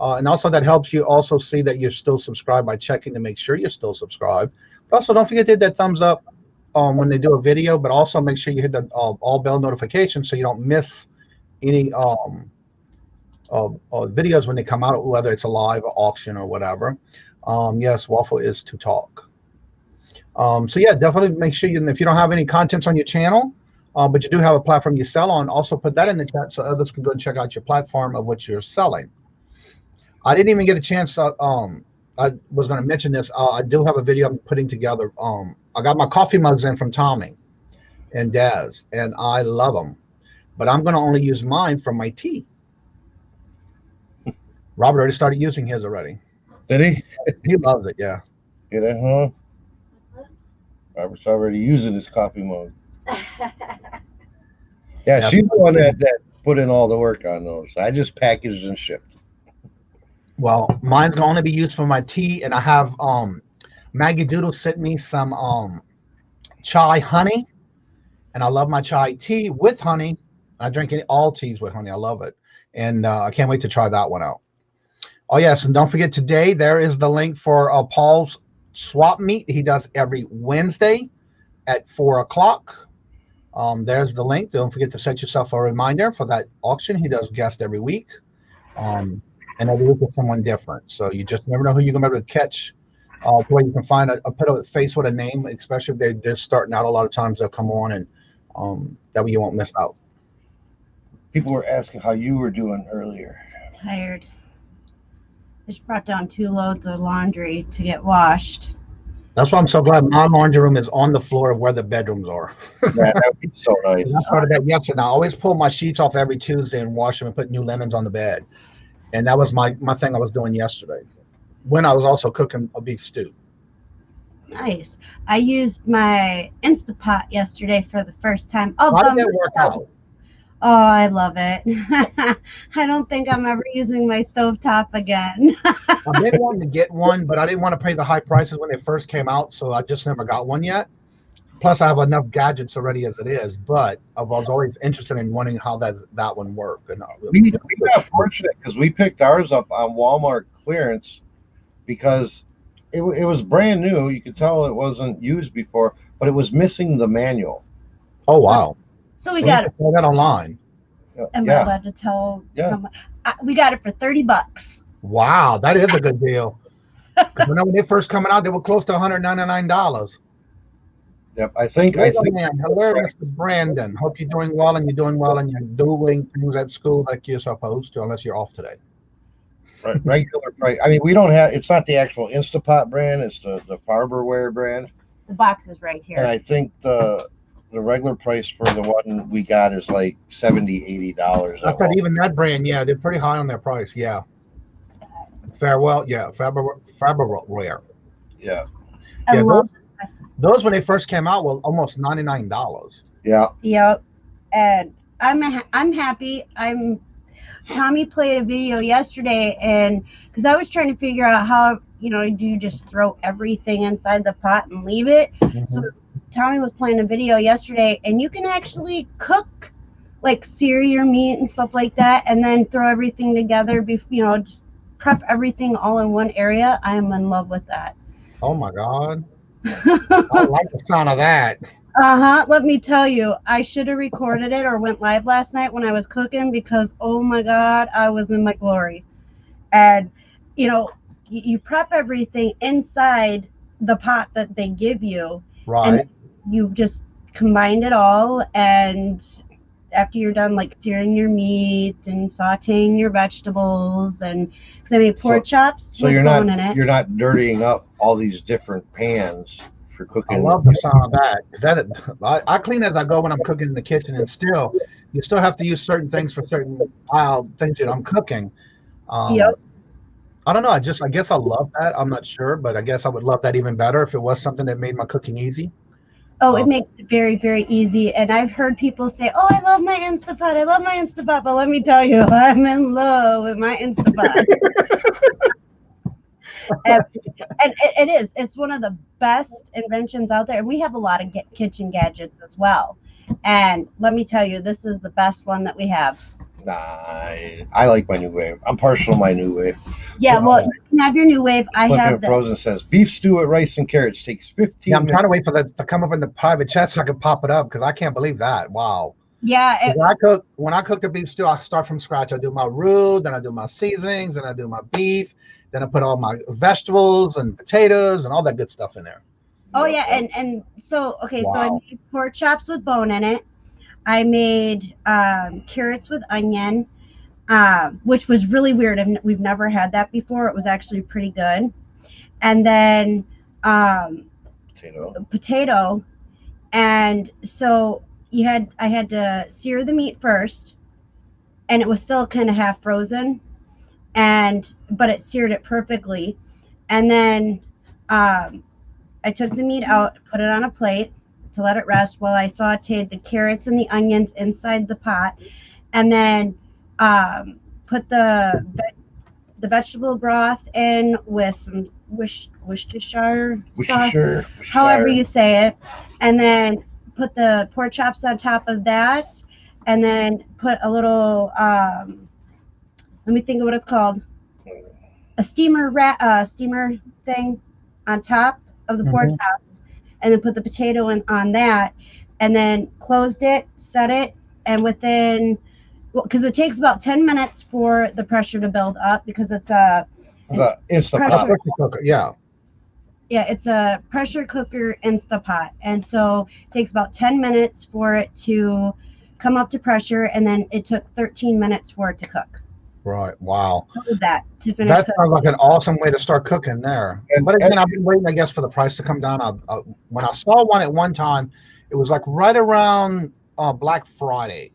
And also that helps you also see that you're still subscribed by checking to make sure you're still subscribed. But also don't forget to hit that thumbs up when they do a video, but also make sure you hit the all bell notifications so you don't miss any videos when they come out, whether it's a live or auction or whatever. Yes, waffle is to talk. So yeah, definitely make sure if you don't have any contents on your channel, but you do have a platform you sell on, also put that in the chat so others can go and check out your platform of what you're selling. I didn't even get a chance. I was going to mention this. I do have a video I'm putting together. I got my coffee mugs in from Tommy and Daz, and I love them, but I'm going to only use mine for my tea. Robert already started using his already. Did he? He loves it. Yeah. Get it, huh? Robert's already using his coffee mug. Yeah, she's the one that put in all the work on those. I just packaged and shipped. Well, mine's gonna only be used for my tea, and I have Maggie Doodle sent me some chai honey, and I love my chai tea with honey. I drink all teas with honey. I love it, and I can't wait to try that one out. Oh yes, and don't forget today there is the link for Paul's swap meet he does every Wednesday at 4 o'clock. There's the link. Don't forget to set yourself a reminder for that auction. He does guest every week. And every week is someone different. So you just never know who you're going to be able to catch. Where you can find put a face with a name, especially if they're starting out. A lot of times they'll come on, and that way you won't miss out. People were asking how you were doing earlier. Tired. I just brought down 2 loads of laundry to get washed. That's why I'm so glad my laundry room is on the floor of where the bedrooms are. Yeah, that would be so nice. I started that yesterday. I always pull my sheets off every Tuesday and wash them and put new linens on the bed. And that was my thing I was doing yesterday when I was also cooking a beef stew. Nice. I used my Instapot yesterday for the first time. How did that work out? Oh, I love it. I don't think I'm ever using my stovetop again. I've been wanting to get one, but I didn't want to pay the high prices when they first came out, so I just never got one yet. Plus, I have enough gadgets already as it is, but I was always interested in wanting how that one worked. And we got fortunate because we picked ours up on Walmart clearance because it was brand new. You could tell it wasn't used before, but it was missing the manual. Oh, wow. So we got it. I got online. Am I allowed to tell? Yeah. We got it for $30. Wow, that is a good deal. Because when they first coming out, they were close to $199. Yep, I think. Man, hello, Mr. Brandon. Hope you're doing well and you're doing things at school like you're supposed to, unless you're off today. Right, regular price. I mean, we don't have. It's not the actual Instapot brand. It's the Farberware brand. The box is right here. And I think the regular price for the one we got is like $70-$80. I said even that brand, yeah, they're pretty high on their price. Yeah. Farewell, yeah, Farberware. Yeah. Yeah. Those when they first came out were almost $99. Yeah. Yep. And I'm happy. Tommy played a video yesterday, and because I was trying to figure out how, do you just throw everything inside the pot and leave it? Mm-hmm. So Tommy was playing a video yesterday, and you can actually cook, like sear your meat and stuff like that, and then throw everything together. Just prep everything all in one area. I am in love with that. Oh my God. I like the sound of that. Let me tell you, I should have recorded it or went live last night when I was cooking, because oh my God, I was in my glory. And you prep everything inside the pot that they give you, right? And you just combined it all, and after you're done, like searing your meat and sauteing your vegetables, and pork chops. So you're not dirtying up all these different pans for cooking. I love the sound of that, because I clean as I go when I'm cooking in the kitchen, and you still have to use certain things for certain things that I'm cooking. Yep. I don't know. I guess I love that. I'm not sure, but I guess I would love that even better if it was something that made my cooking easy. Oh, it makes it very, very easy. And I've heard people say, oh, I love my Instapot. I love my Instapot. But let me tell you, I'm in love with my Instapot. and it is. It's one of the best inventions out there. And we have a lot of kitchen gadgets as well. And let me tell you, this is the best one that we have. Nah, I like my new wave. I'm partial to my new wave. Yeah, well, you can have your new wave. I have this. Frozen says beef stew with rice and carrots takes 15 minutes. I'm trying to wait for that to come up in the private chat so I can pop it up, because I can't believe that. Wow. Yeah. When I cook the beef stew, I start from scratch. I do my roux, then I do my seasonings, then I do my beef, then I put all my vegetables and potatoes and all that good stuff in there. Oh yeah, and so okay, wow. So I made pork chops with bone in it. I made carrots with onion, which was really weird. We've never had that before. It was actually pretty good. And then potato. And so I had to sear the meat first, and it was still kind of half frozen, but it seared it perfectly. And then I took the meat out, put it on a plate to let it rest while I sauteed the carrots and the onions inside the pot, and then put the vegetable broth in with some Worcestershire sauce, however you say it, and then put the pork chops on top of that, and then put a little let me think of what it's called, a steamer thing on top of the pork chops, and then put the potato on that, and then closed it, set it, and because it takes about 10 minutes for the pressure to build up, because it's a pressure cooker. Yeah, it's a pressure cooker Instapot, and so it takes about 10 minutes for it to come up to pressure, and then it took 13 minutes for it to cook. Right. Wow. That sounds like an awesome way to start cooking there. But again, I've been waiting, I guess, for the price to come down. When I saw one at one time, it was like right around Black Friday,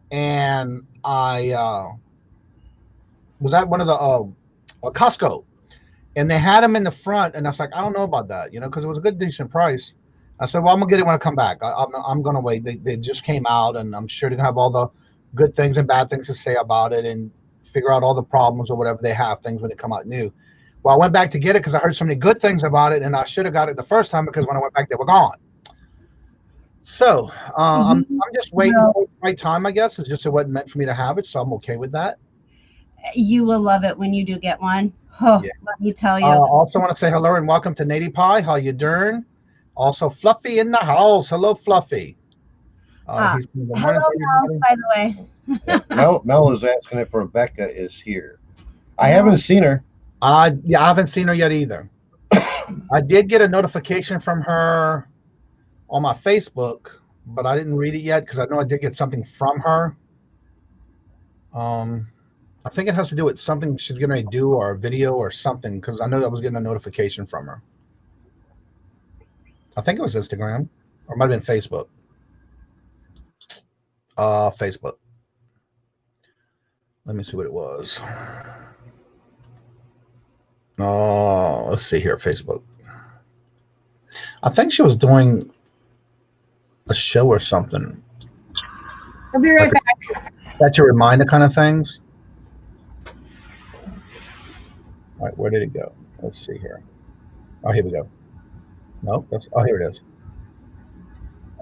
and I was at one of the Costco, and they had them in the front, and I was like, I don't know about that, because it was a good, decent price. I said, well, I'm gonna get it when I come back. I'm gonna wait. They just came out, and I'm sure they have all the good things and bad things to say about it, and figure out all the problems or whatever they have, things when they come out new. Well, I went back to get it because I heard so many good things about it, and I should have got it the first time, because when I went back, they were gone. So I'm just waiting for the right time, I guess. It's just it wasn't meant for me to have it, so I'm okay with that. You will love it when you do get one. Oh, yeah. Let me tell you. Also want to say hello and welcome to Nady Pie. How you doing? Also, Fluffy in the house. Hello, Fluffy. Hello, Mel, by the way. Mel is asking if Rebecca is here. I haven't seen her. Yeah, I haven't seen her yet either. I did get a notification from her on my Facebook, but I didn't read it yet because I know I did get something from her. I think it has to do with something she's going to do or a video or something because I know I was getting a notification from her. I think it was Instagram or it might have been Facebook. Facebook. Let me see what it was. Let's see here, Facebook. I think she was doing a show or something. I'll be right back. That's your reminder kind of things. All right, where did it go? Let's see here. Oh, here we go. Nope. Here it is.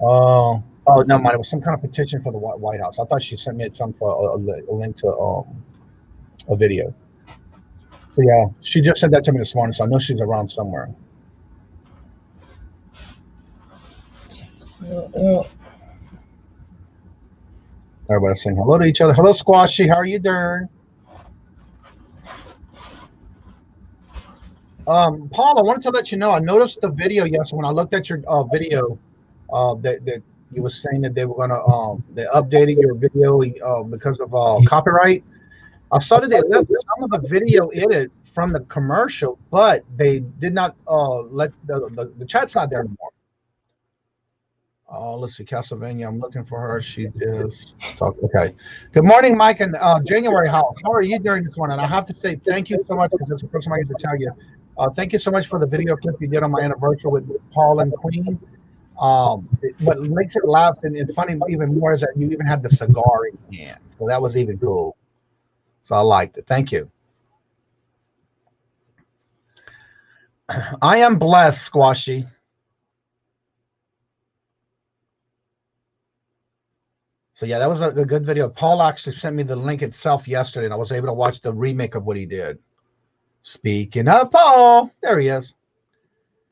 Oh, no, mind. It was some kind of petition for the White House. I thought she sent me some for a link to a video. So yeah, she just sent that to me this morning, so I know she's around somewhere. Everybody's saying hello to each other. Hello, Squashy. How are you doing? Paul, I wanted to let you know, I noticed the video yesterday when I looked at your video that you were saying that they were going to, they're updating your video because of copyright. I saw that they left some of the video in it from the commercial, but they did not let the chat's not there anymore. Let's see, Castlevania. I'm looking for her. She is talking. Okay. Good morning, Mike and January House. How are you doing this morning? I have to say thank you so much because it's the first time I get to tell you. Thank you so much for the video clip you did on my anniversary with Paul and Queen. What makes it laugh and funny even more is that you even had the cigar in your hand. So that was even cool. So I liked it. Thank you. I am blessed, Squashy. So yeah, that was a good video. Paul actually sent me the link itself yesterday, and I was able to watch the remake of what he did. Speaking of Paul, there he is.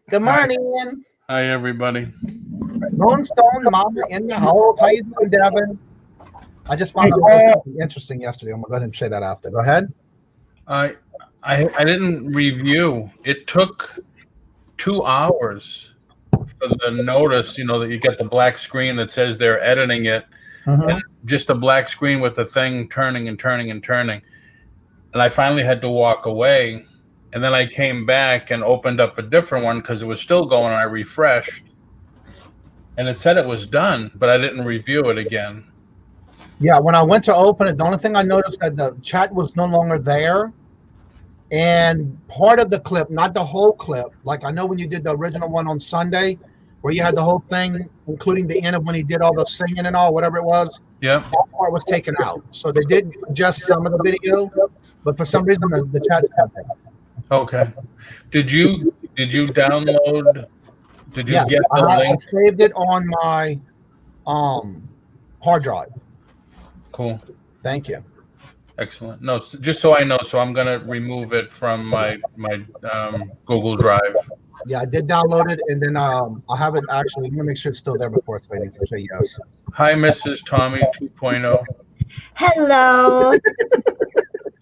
Good morning. Hi, everybody. Moonstone Mama in the house. How you doing, Devin? I just found out something interesting yesterday. I'm gonna go ahead and say that after. Go ahead. I didn't review. It took 2 hours for the notice, that you get the black screen that says they're editing it. And just a black screen with the thing turning and turning and turning. And I finally had to walk away. And then I came back and opened up a different one because it was still going. I refreshed. And it said it was done, but I didn't review it again. Yeah, when I went to open it, the only thing I noticed that the chat was no longer there. And part of the clip, not the whole clip, like I know when you did the original one on Sunday, where you had the whole thing, including the end of when he did all the singing and all, whatever it was. Yeah. That part was taken out. So they did adjust some of the video, but for some reason the chat's not there. Okay. Did you download? Did you get the link? I saved it on my hard drive. Cool. Thank you. Excellent. No, just so I know, so I'm gonna remove it from my Google Drive. Yeah, I did download it, and then I have it actually. I'm gonna make sure it's still there before it's waiting to say yes. Hi, Mrs. Tommy 2.0. Hello.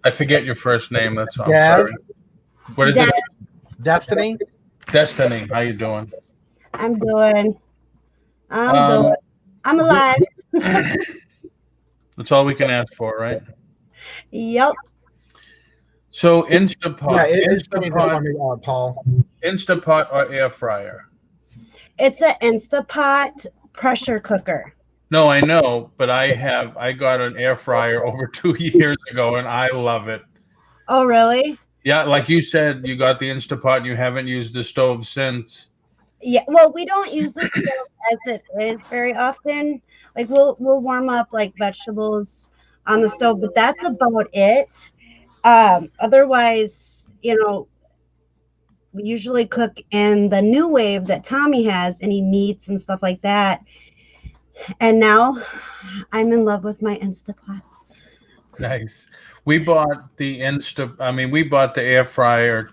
I forget your first name. That's all. Yes. Sorry. What is it? Destiny. Destiny. How you doing? I'm good. I'm alive. That's all we can ask for, right? Yep. So Instapot. Yeah, it is Instapot, Paul. Instapot or air fryer? It's an Instapot pressure cooker. No, I know, but I got an air fryer over 2 years ago, and I love it. Oh, really? Yeah, like you said, you got the Instapot, and you haven't used the stove since. Yeah. Well, we don't use the stove as it is very often. Like we'll warm up like vegetables on the stove, but that's about it. Otherwise, we usually cook in the new wave that Tommy has, any meats and stuff like that. And now I'm in love with my Instapot. Nice. We bought the air fryer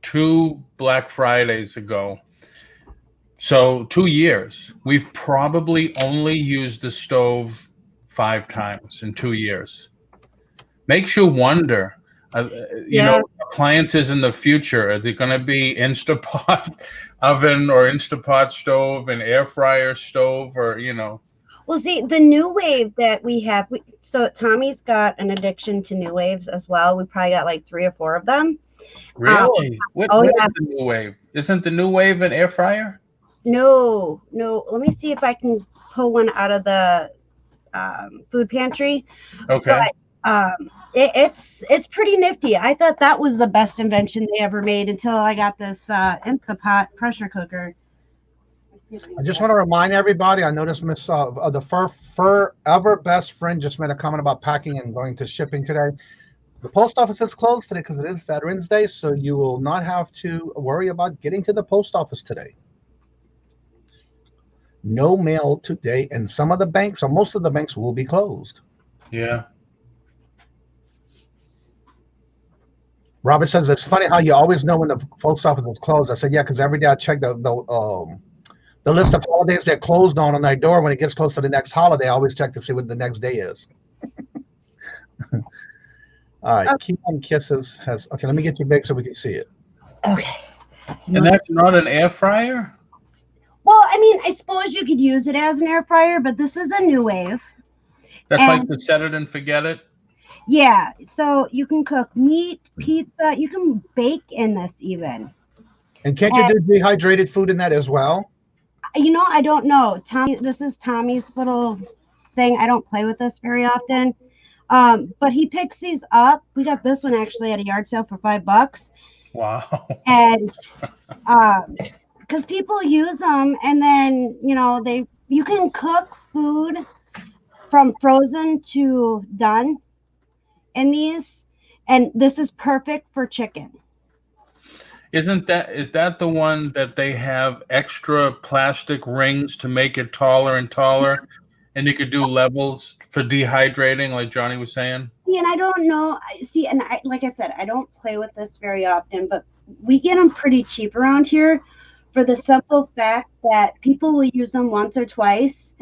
2 Black Fridays ago. So 2 years. We've probably only used the stove 5 times in 2 years. Makes you wonder. You know, appliances in the future. Are they going to be Instapot oven or Instapot stove and air fryer stove, or, you know? Well, see, the new wave that we have, so Tommy's got an addiction to new waves as well. We probably got like 3 or 4 of them. Really? What is the new wave? Isn't the new wave an air fryer? No. Let me see if I can pull one out of the food pantry. Okay. But, it's pretty nifty. I thought that was the best invention they ever made until I got this Instapot pressure cooker. I just want to remind everybody, I noticed Miss the forever best friend just made a comment about packing and going to shipping today. The post office is closed today because it is Veterans Day, so you will not have to worry about getting to the post office today. No mail today, and some of the banks, or most of the banks, will be closed. Yeah. Robert says, it's funny how you always know when the post office is closed. I said, yeah, because every day I check the list of holidays they're closed on their door. When it gets close to the next holiday, I always check to see what the next day is. All right, Keep on Kisses has, okay, let me get you big so we can see it. Okay. And that's not an air fryer? Well, I mean, I suppose you could use it as an air fryer, but this is a new wave. That's like the set it and forget it? Yeah, so you can cook meat, pizza, you can bake in this even. And can't you do dehydrated food in that as well? You know, I don't know. Tommy, this is Tommy's little thing. I don't play with this very often. But he picks these up. We got this one actually at a yard sale for $5. Wow. And because people use them, and then, you know, you can cook food from frozen to done in these, and this is perfect for chicken. Is that the one that they have extra plastic rings to make it taller and taller, and you could do levels for dehydrating, like Johnny was saying? Yeah, and I don't know. See, and like I said, I don't play with this very often, but we get them pretty cheap around here for the simple fact that people will use them once or twice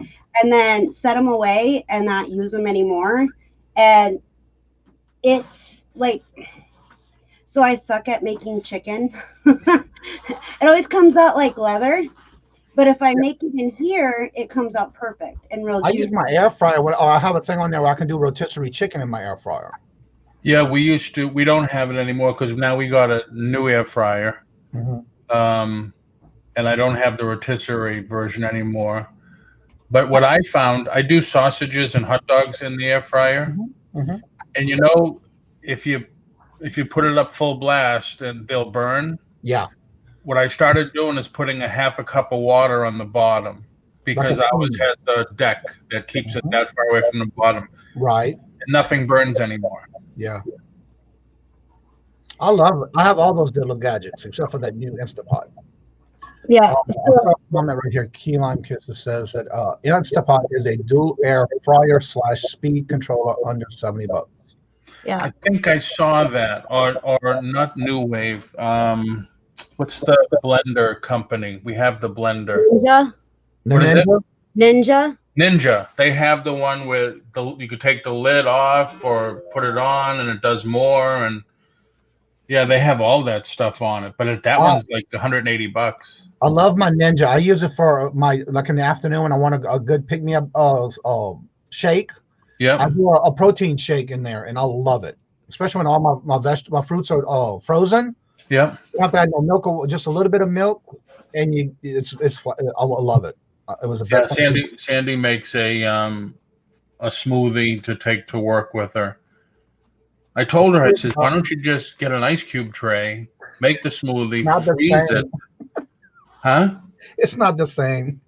and then set them away and not use them anymore. And it's like, so I suck at making chicken. It always comes out like leather, but if I make it in here, it comes out perfect and real juicy. I use my air fryer. I have a thing on there where I can do rotisserie chicken in my air fryer. Yeah, we used to. We don't have it anymore because now we got a new air fryer. Mm-hmm. And I don't have the rotisserie version anymore. But what I found, I do sausages and hot dogs in the air fryer. Mm-hmm. Mm-hmm. And you know, if you put it up full blast, and they'll burn. Yeah. What I started doing is putting a half a cup of water on the bottom, because ours has a deck that keeps it that far away from the bottom. Right. And nothing burns anymore. Yeah. I love it. I have all those little gadgets except for that new Instapot. Yeah. Comment right here. Key Lime Kisses says that Instapot is a dual air fryer / speed controller under $70. Yeah. I think I saw that, or not New Wave. What's the blender company? We have the blender. Ninja. What is it? Ninja. They have the one where you could take the lid off or put it on, and it does more. And yeah, they have all that stuff on it. But that one's like $180. I love my Ninja. I use it for my, like in the afternoon when I want a good pick me up shake. Yeah, I do a protein shake in there, and I love it, especially when all my fruits are frozen. Yeah, you don't have to add no milk, just a little bit of milk, and I love it. It was a best. Sandy makes a smoothie to take to work with her. I told her, I said, why don't you just get an ice cube tray, make the smoothie, freeze it? Huh? It's not the same.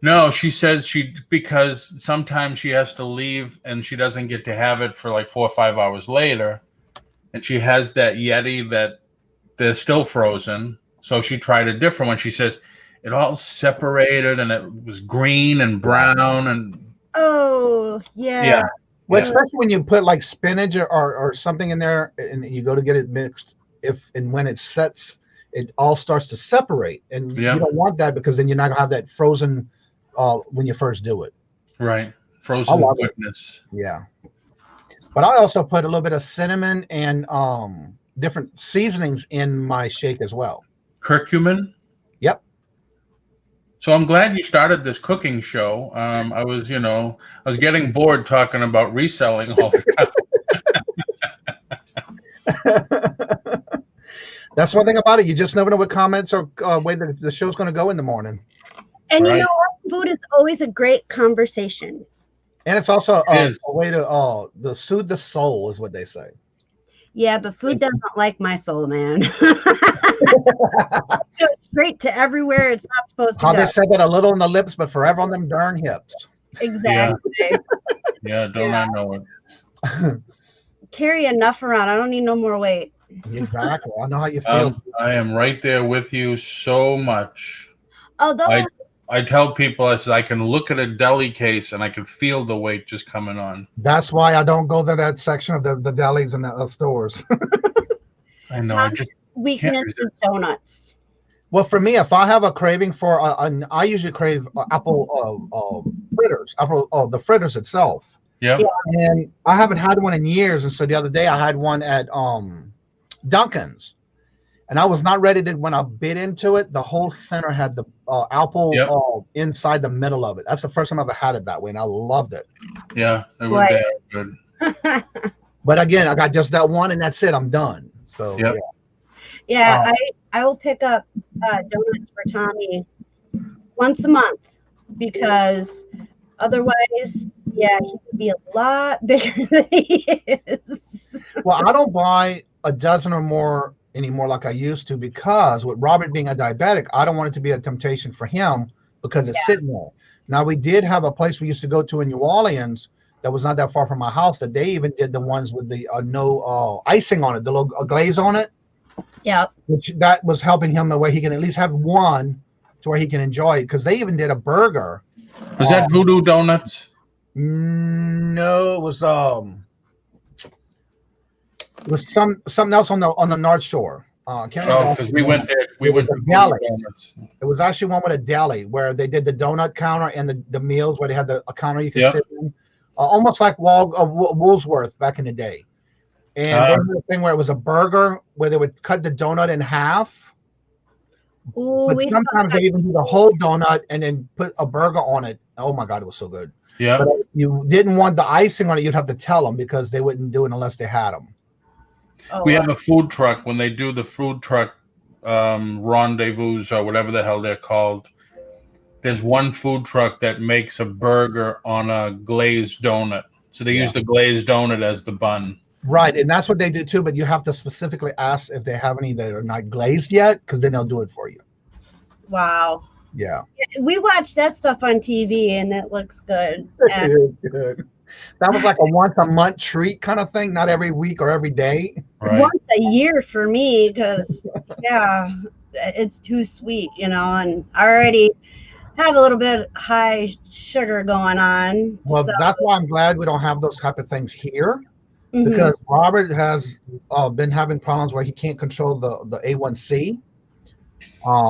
No, she says because sometimes she has to leave and she doesn't get to have it for like 4 or 5 hours later. And she has that Yeti that they're still frozen. So she tried a different one. She says it all separated and it was green and brown and. Oh, yeah. Yeah. Well, especially when you put like spinach or something in there and you go to get it mixed, when it sets, it all starts to separate. And you don't want that because then you're not going to have that frozen when you first do it. Right. Frozen goodness. Yeah. But I also put a little bit of cinnamon and different seasonings in my shake as well. Curcumin? Yep. So I'm glad you started this cooking show. I was getting bored talking about reselling all the time. That's one thing about it. You just never know what comments or way that the show's going to go in the morning. And Right. you know what? Food is always a great conversation. And it's also It is. a way to soothe the soul, is what they say. Yeah, but food doesn't like my soul, man. Goes straight to everywhere it's not supposed to How go. they said that, a little on the lips, but forever on them darn hips. Exactly. Yeah, don't I know it? Carry enough around. I don't need no more weight. Exactly. I know how you feel. I am right there with you so much. Although I tell people, I said, I can look at a deli case and I can feel the weight just coming on. That's why I don't go to that section of the delis and the stores. I know. I just weakness is donuts. Well, for me, if I have a craving for, I usually crave apple fritters, the fritters itself. Yeah. And I haven't had one in years, and so the other day I had one at Dunkin's, and I was not ready to. When I bit into it, the whole center had the apple inside the middle of it. That's the first time I've ever had it that way, and I loved it. Yeah, it was good. But again, I got just that one, and that's it. I'm done. So yeah, I will pick up donuts for Tommy once a month because otherwise, yeah, he could be a lot bigger than he is. Well, I don't buy a dozen or more anymore like I used to, because with Robert being a diabetic, I don't want it to be a temptation for him because it's sitting there. Now, we did have a place we used to go to in New Orleans that was not that far from my house, that they even did the ones with the no icing on it, the little glaze on it. Yeah. Which that was helping him the way he can at least have one to where he can enjoy it, because they even did a burger. Was that Voodoo Donuts? No, it was something else on the North Shore. Because we went there. We went to deli. Donuts. It was actually one with a deli where they did the donut counter and the meals, where they had a counter you could sit in, almost like Woolsworth back in the day. And they had a thing where it was a burger where they would cut the donut in half. Ooh, But sometimes they even do the whole donut and then put a burger on it. Oh my God, it was so good. Yeah. But if you didn't want the icing on it, you'd have to tell them, because they wouldn't do it unless they had them. We have a food truck. When they do the food truck rendezvous or whatever the hell they're called, there's one food truck that makes a burger on a glazed donut. So they use the glazed donut as the bun. Right, and that's what they do too, but you have to specifically ask if they have any that are not glazed yet, because then they'll do it for you. Wow. Yeah. We watch that stuff on TV and it looks good. Good. That was like a once a month treat kind of thing, not every week or every day. Right. Once a year for me, because it's too sweet, and I already have a little bit high sugar going on. Well, that's why I'm glad we don't have those type of things here, because Robert has been having problems where he can't control the A1C.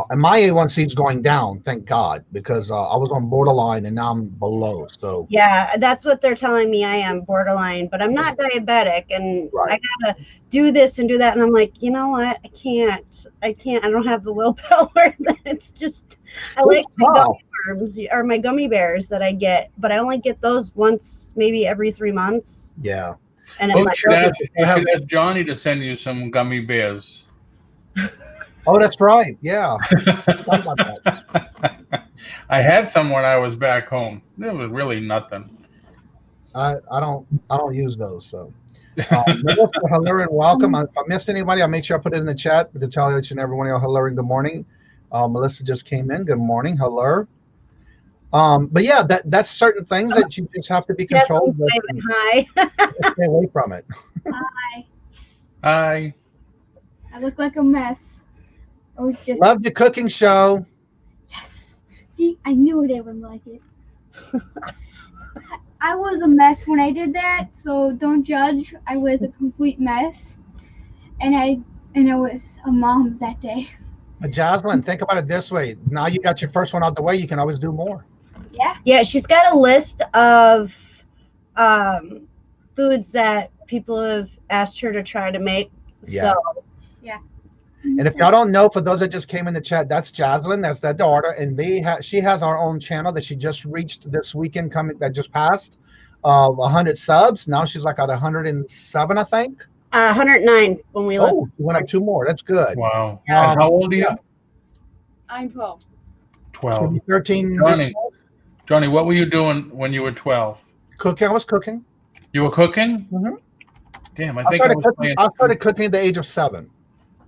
And my A1C is going down, thank God, because I was on borderline and now I'm below. So yeah, that's what they're telling me. I am borderline, but I'm not diabetic, and I gotta do this and do that. And I'm like, you know what? I can't. I don't have the willpower. It's just I like my gummy worms or my gummy bears that I get, but I only get those once, maybe every 3 months. Yeah. And you should ask Johnny to send you some gummy bears. Oh, that's right. Yeah. I had some when I was back home. It was really nothing. I don't use those. So, Melissa, hello and welcome. If I missed anybody, I'll make sure I put it in the chat to tell each and every one of you hello and good morning. Melissa just came in. Good morning. Hello. But yeah, that's certain things that you just have to be controlled. Hi. Stay away from it. Hi. Hi. I look like a mess. I was just Love the cooking show. Yes. See, I knew they would like it. I was a mess when I did that, so don't judge. I was a complete mess, and I was a mom that day. Jocelyn, think about it this way. Now you got your first one out the way, you can always do more. Yeah. Yeah, she's got a list of foods that people have asked her to try to make. Yeah. So And if y'all don't know, for those that just came in the chat, that's Jaslyn. That's their daughter, and she has our own channel that she just reached this weekend that just passed 100 subs. Now she's like at 107, I think. 109 when we left. Oh, she went up 2 more. That's good. Wow. And how old are you? I'm 12. 12. 13. Johnny, what were you doing when you were 12? Cooking. I was cooking. You were cooking? Mm-hmm. Damn, I started cooking at the age of 7.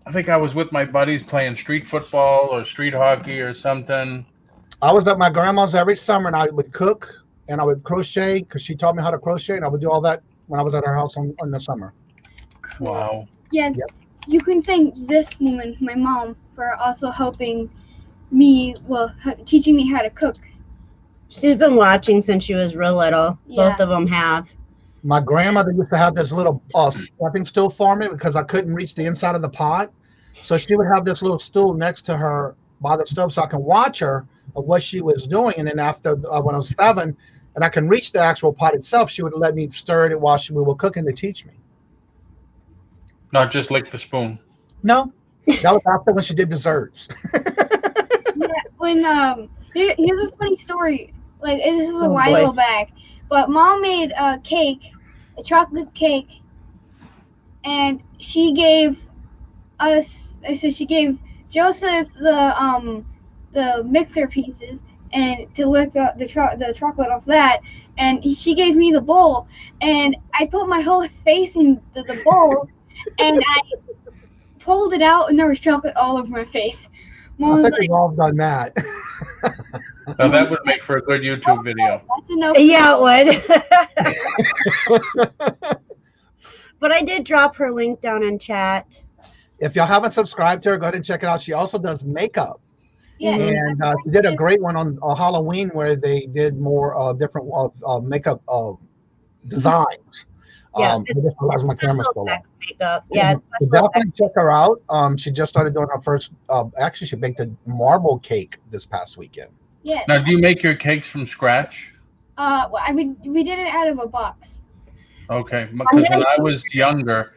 I think I was with my buddies playing street football or street hockey or something. I was at my grandma's every summer, and I would cook and I would crochet because she taught me how to crochet, and I would do all that when I was at her house in the summer. Wow. Yeah, you can thank this woman, my mom, for also helping me, teaching me how to cook. She's been watching since she was real little. Yeah. Both of them have. My grandmother used to have this little stepping stool for me because I couldn't reach the inside of the pot. So she would have this little stool next to her by the stove so I can watch her of what she was doing. And then after, when I was 7, and I can reach the actual pot itself, she would let me stir it while we were cooking to teach me. Not just lick the spoon. No, that was after when she did desserts. Here's a funny story. Like, this is a while back, but Mom made a chocolate cake, and she gave she gave Joseph the mixer pieces and to lick the chocolate off that, and she gave me the bowl, and I put my whole face in the bowl, and I pulled it out, and there was chocolate all over my face. Mom I think we've all done that. Now that would make for a good YouTube video. That's enough. Yeah, it would. But I did drop her link down in chat. If y'all haven't subscribed to her, go ahead and check it out. She also does makeup. Yeah. And she did a great one on Halloween where they did more different makeup designs. Yeah, my camera's still on. Makeup. Yeah, Definitely check her out. She just started doing her first. Actually, she baked a marble cake this past weekend. Yeah. Now, do you make your cakes from scratch? We did it out of a box. Okay, because when I was younger,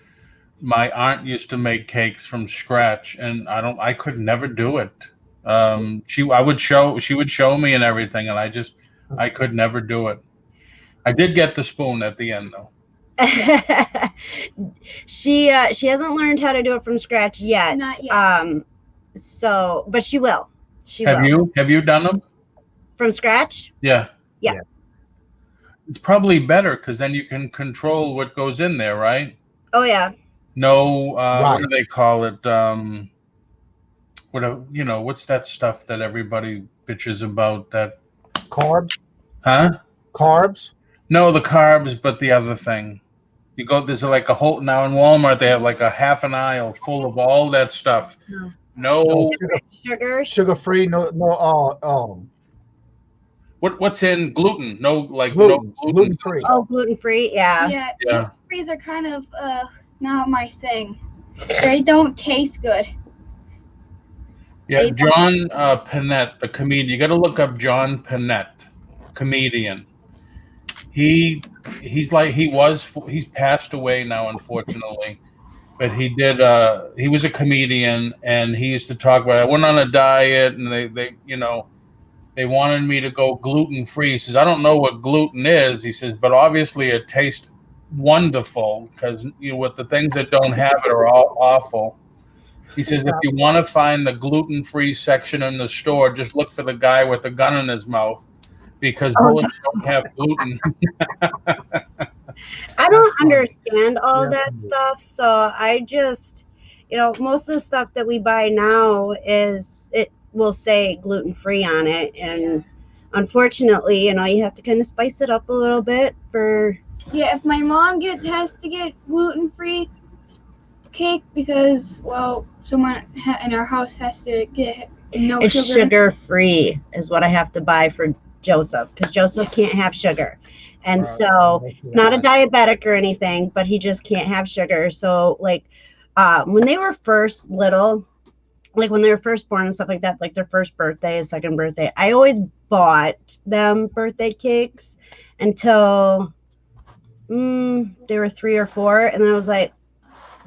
my aunt used to make cakes from scratch, and I could never do it. She would show me and everything, and I could never do it. I did get the spoon at the end though. She hasn't learned how to do it from scratch yet. Not yet. But she will. Have you done them from scratch? Yeah. Yeah. It's probably better because then you can control what goes in there, right? Oh yeah. No, what do they call it? What's that stuff that everybody bitches about? That carbs? Huh? Carbs? No, the carbs, but the other thing. There's like a whole, now in Walmart, they have like a half an aisle full of all that stuff. No sugar-free, no. What's in gluten? No, like gluten-free. Oh, gluten-free, yeah. Yeah. Gluten-frees are kind of not my thing. They don't taste good. Yeah, John Panette, the comedian. You got to look up John Panette, comedian. He's passed away now, unfortunately, but he was a comedian, and he used to talk about, I went on a diet, and they wanted me to go gluten-free. He says, I don't know what gluten is. He says, but obviously it tastes wonderful because with the things that don't have it are all awful. He says, if you want to find the gluten-free section in the store, just look for the guy with the gun in his mouth. Because bullets don't have gluten. I don't understand all that stuff, so I just, most of the stuff that we buy now it will say gluten-free on it, and unfortunately, you have to kind of spice it up a little bit for. Yeah, if my mom has to get gluten-free cake because someone in our house has to get no sugar. It's sugar-free is what I have to buy for Joseph, because Joseph can't have sugar, and so it's not a diabetic or anything, but he just can't have sugar. So when they were first little, like when they were first born and stuff like that, like their first birthday, second birthday, I always bought them birthday cakes until They were 3 or 4, and then I was like,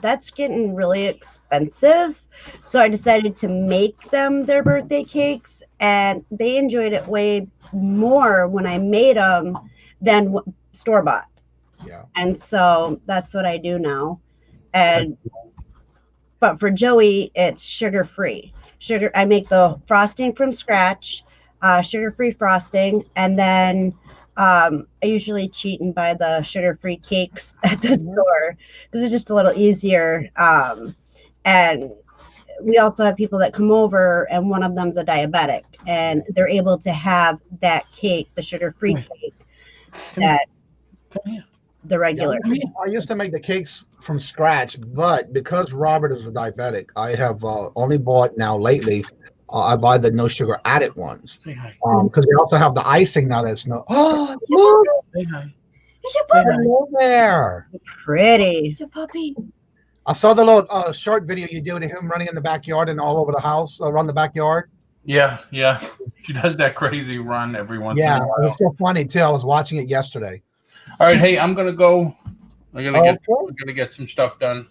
that's getting really expensive. So I decided to make them their birthday cakes, and they enjoyed it way more when I made them than store bought. Yeah. And so that's what I do now. And but for Joey, it's sugar free. I make the frosting from scratch, sugar free frosting, and then I usually cheat and buy the sugar free cakes at the store because it's just a little easier. And we also have people that come over, and one of them's a diabetic, and they're able to have that cake, the sugar free cake, that the regular. Yeah, I used to make the cakes from scratch, but because Robert is a diabetic, I have only bought now lately. I buy the no sugar added ones because we also have the icing now. That's no. Oh, look! It's your puppy. Hello there. Pretty. It's your puppy. I saw the little short video you did of him running in the backyard and all over the house, around the backyard. Yeah. She does that crazy run every once in a while. Yeah, it's so funny too. I was watching it yesterday. All right, hey, I'm gonna go. I'm gonna get some stuff done.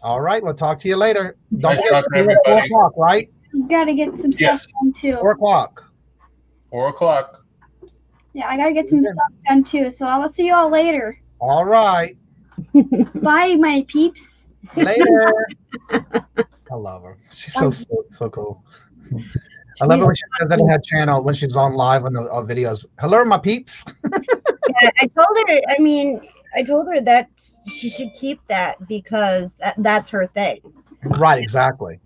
All right, we'll talk to you later. Don't Nice forget talking to to be at 4 everybody. o'clock, right? You gotta get some stuff done too. 4 o'clock. 4 o'clock. Yeah, I gotta get some stuff done too. So I will see you all later. All right. Bye, my peeps. Later. I love her. She's so cool. I love it when she says that in her channel when she's on live on the videos. Hello, my peeps. Yeah, I told her that she should keep that because that's her thing. Right, exactly.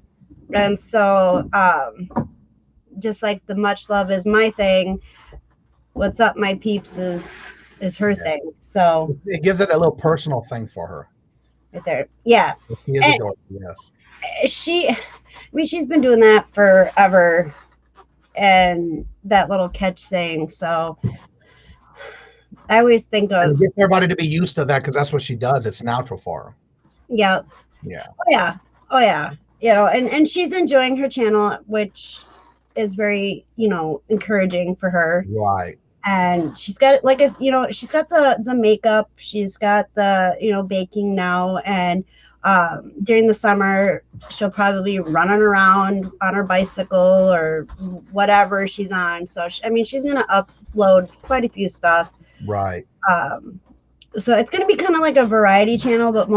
And so, just like the much love is my thing, what's up, my peeps is her thing. So it gives it a little personal thing for her. Right there, yeah. She is adorable, yes. She's been doing that forever, and that little catch saying. So I always think of and get everybody to be used to that because that's what she does. It's natural for her. Yeah. Yeah. Oh yeah. You know, and she's enjoying her channel, which is very, encouraging for her. Right. And she's got she's got the makeup, she's got the baking now, and during the summer she'll probably be running around on her bicycle or whatever she's on. So she's gonna upload quite a few stuff. Right. So it's gonna be kind of like a variety channel, but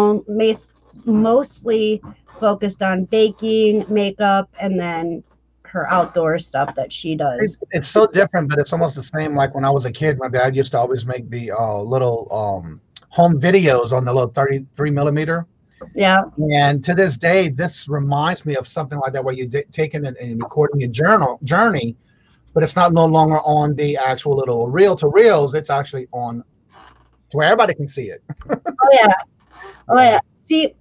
mostly focused on baking, makeup, and then her outdoor stuff that she does. It's so different, but it's almost the same. Like when I was a kid, my dad used to always make the little home videos on the little 33 millimeter. Yeah. And to this day, this reminds me of something like that, where you're taking and recording your journey, but it's not no longer on the actual little reel to reels. It's actually on to where everybody can see it. Oh yeah. See,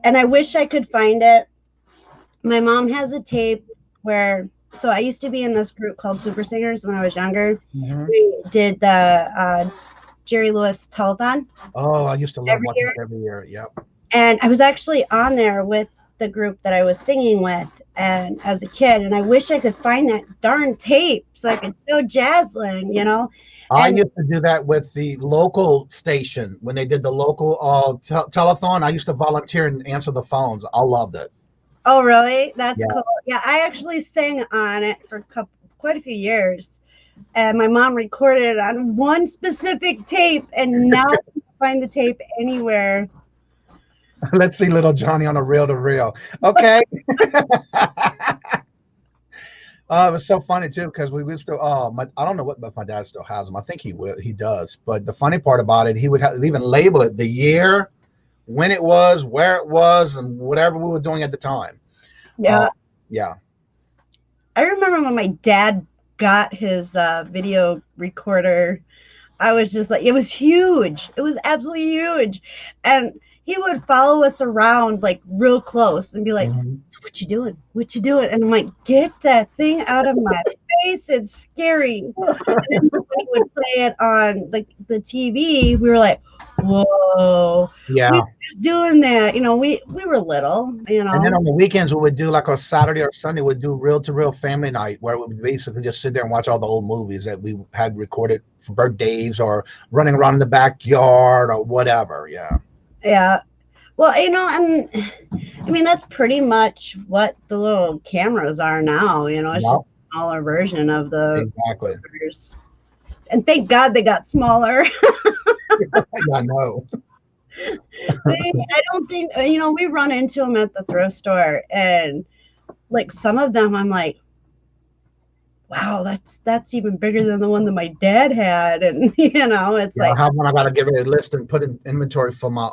and I wish I could find it. My mom has a tape so I used to be in this group called Super Singers when I was younger. Mm-hmm. We did the Jerry Lewis telethon. Oh, I used to love watching it every year. Yep. And I was actually on there with the group that I was singing with, and as a kid, and I wish I could find that darn tape so I could show Jaslyn, I used to do that with the local station when they did the local telethon. I used to volunteer and answer the phones. I loved it. Oh, really? That's cool. Yeah, I actually sang on it for quite a few years, and my mom recorded it on one specific tape, and now I can find the tape anywhere. Let's see little Johnny on a reel to reel. Okay. It was so funny too because we used to. I don't know if my dad still has them. I think he does. But the funny part about it, he would even label it the year, when it was, where it was, and whatever we were doing at the time. Yeah. Yeah. I remember when my dad got his video recorder, I was just like, it was huge. It was absolutely huge. And he would follow us around like real close and be like, so what you doing? What you doing? And I'm like, get that thing out of my face. It's scary. And then when he would play it on like the TV, we were like, Whoa. Yeah. We were just doing that. You know, we were little, you know. And then on the weekends, we would do like on Saturday or Sunday, we'd do reel-to-reel family night where we would basically just sit there and watch all the old movies that we had recorded for birthdays or running around in the backyard or whatever. Yeah. Yeah. Well, you know, and I mean, that's pretty much what the little cameras are now. You know, it's Yep. just a smaller version of the. Exactly. And thank God they got smaller. I know. I don't think, you know, we run into them at the thrift store, and like some of them, I'm like, wow, that's even bigger than the one that my dad had, and you know, it's Yeah, like, I have one. I gotta get ready to list and put in inventory for my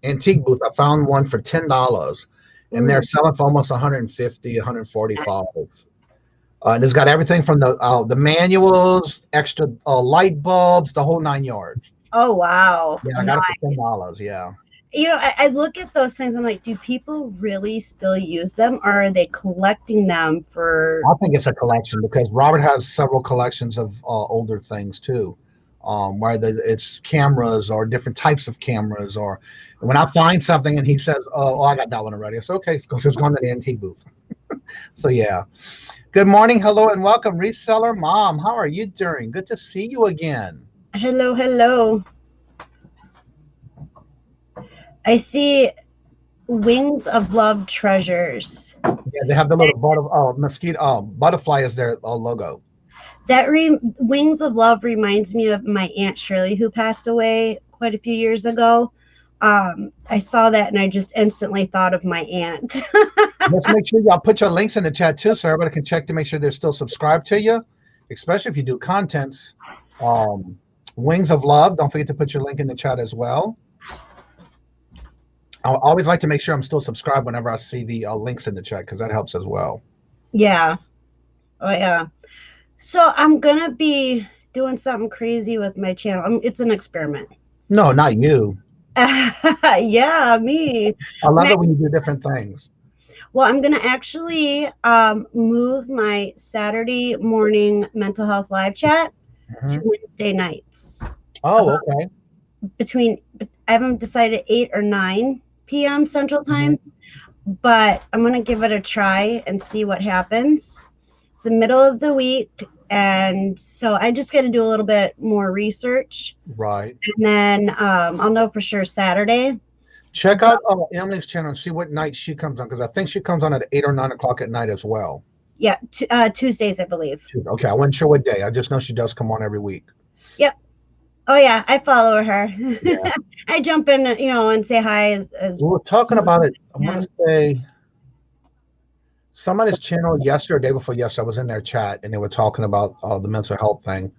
antique booth. I found one for $10, and they're selling for almost 150, 145. And it's got everything from the manuals, extra light bulbs, the whole 9 yards. oh wow, Yeah, I got it for $10. Yeah. you know, I look at those things. I'm like, do people really still use them, or are they collecting them for? I think it's a collection because Robert has several collections of older things too, whether it's cameras or different types of cameras. Or when I find something and he says, "Oh, I got that one already," I say, "Okay, it's going to the antique booth." So yeah. Good morning, hello, and welcome, Reseller Mom. How are you doing? Good to see you again. Hello, hello. I see Wings of Love treasures. Yeah, they have the little mosquito butterfly as their logo. That Wings of Love reminds me of my Aunt Shirley, who passed away quite a few years ago. I saw that and I just instantly thought of my aunt. Let's make sure y'all put your links in the chat too, so everybody can check to make sure they're still subscribed to you, especially if you do contents. Wings of Love, don't forget to put your link in the chat as well. I always like to make sure I'm still subscribed whenever I see the links in the chat, because that helps as well. Yeah. Oh, yeah. So I'm going to be doing something crazy with my channel. It's an experiment. No, not you. Yeah, me. I love it when you do different things. Well, I'm going to actually move my Saturday morning mental health live chat to Wednesday nights. Oh, okay. I haven't decided 8 or 9 p.m. Central Time, but I'm going to give it a try and see what happens. It's the middle of the week, and so I just got to do a little bit more research. Right. And then I'll know for sure Saturday. Check out Emily's channel and see what night she comes on, because I think she comes on at 8 or 9 o'clock at night as well. Yeah, Tuesdays, I believe. Okay, I wasn't sure what day. I just know she does come on every week. Yep. Oh yeah, I follow her. Yeah. I jump in, you know, and say hi. We were talking about it. I want to say somebody's channel yesterday, or day before yesterday, I was in their chat and they were talking about the mental health thing,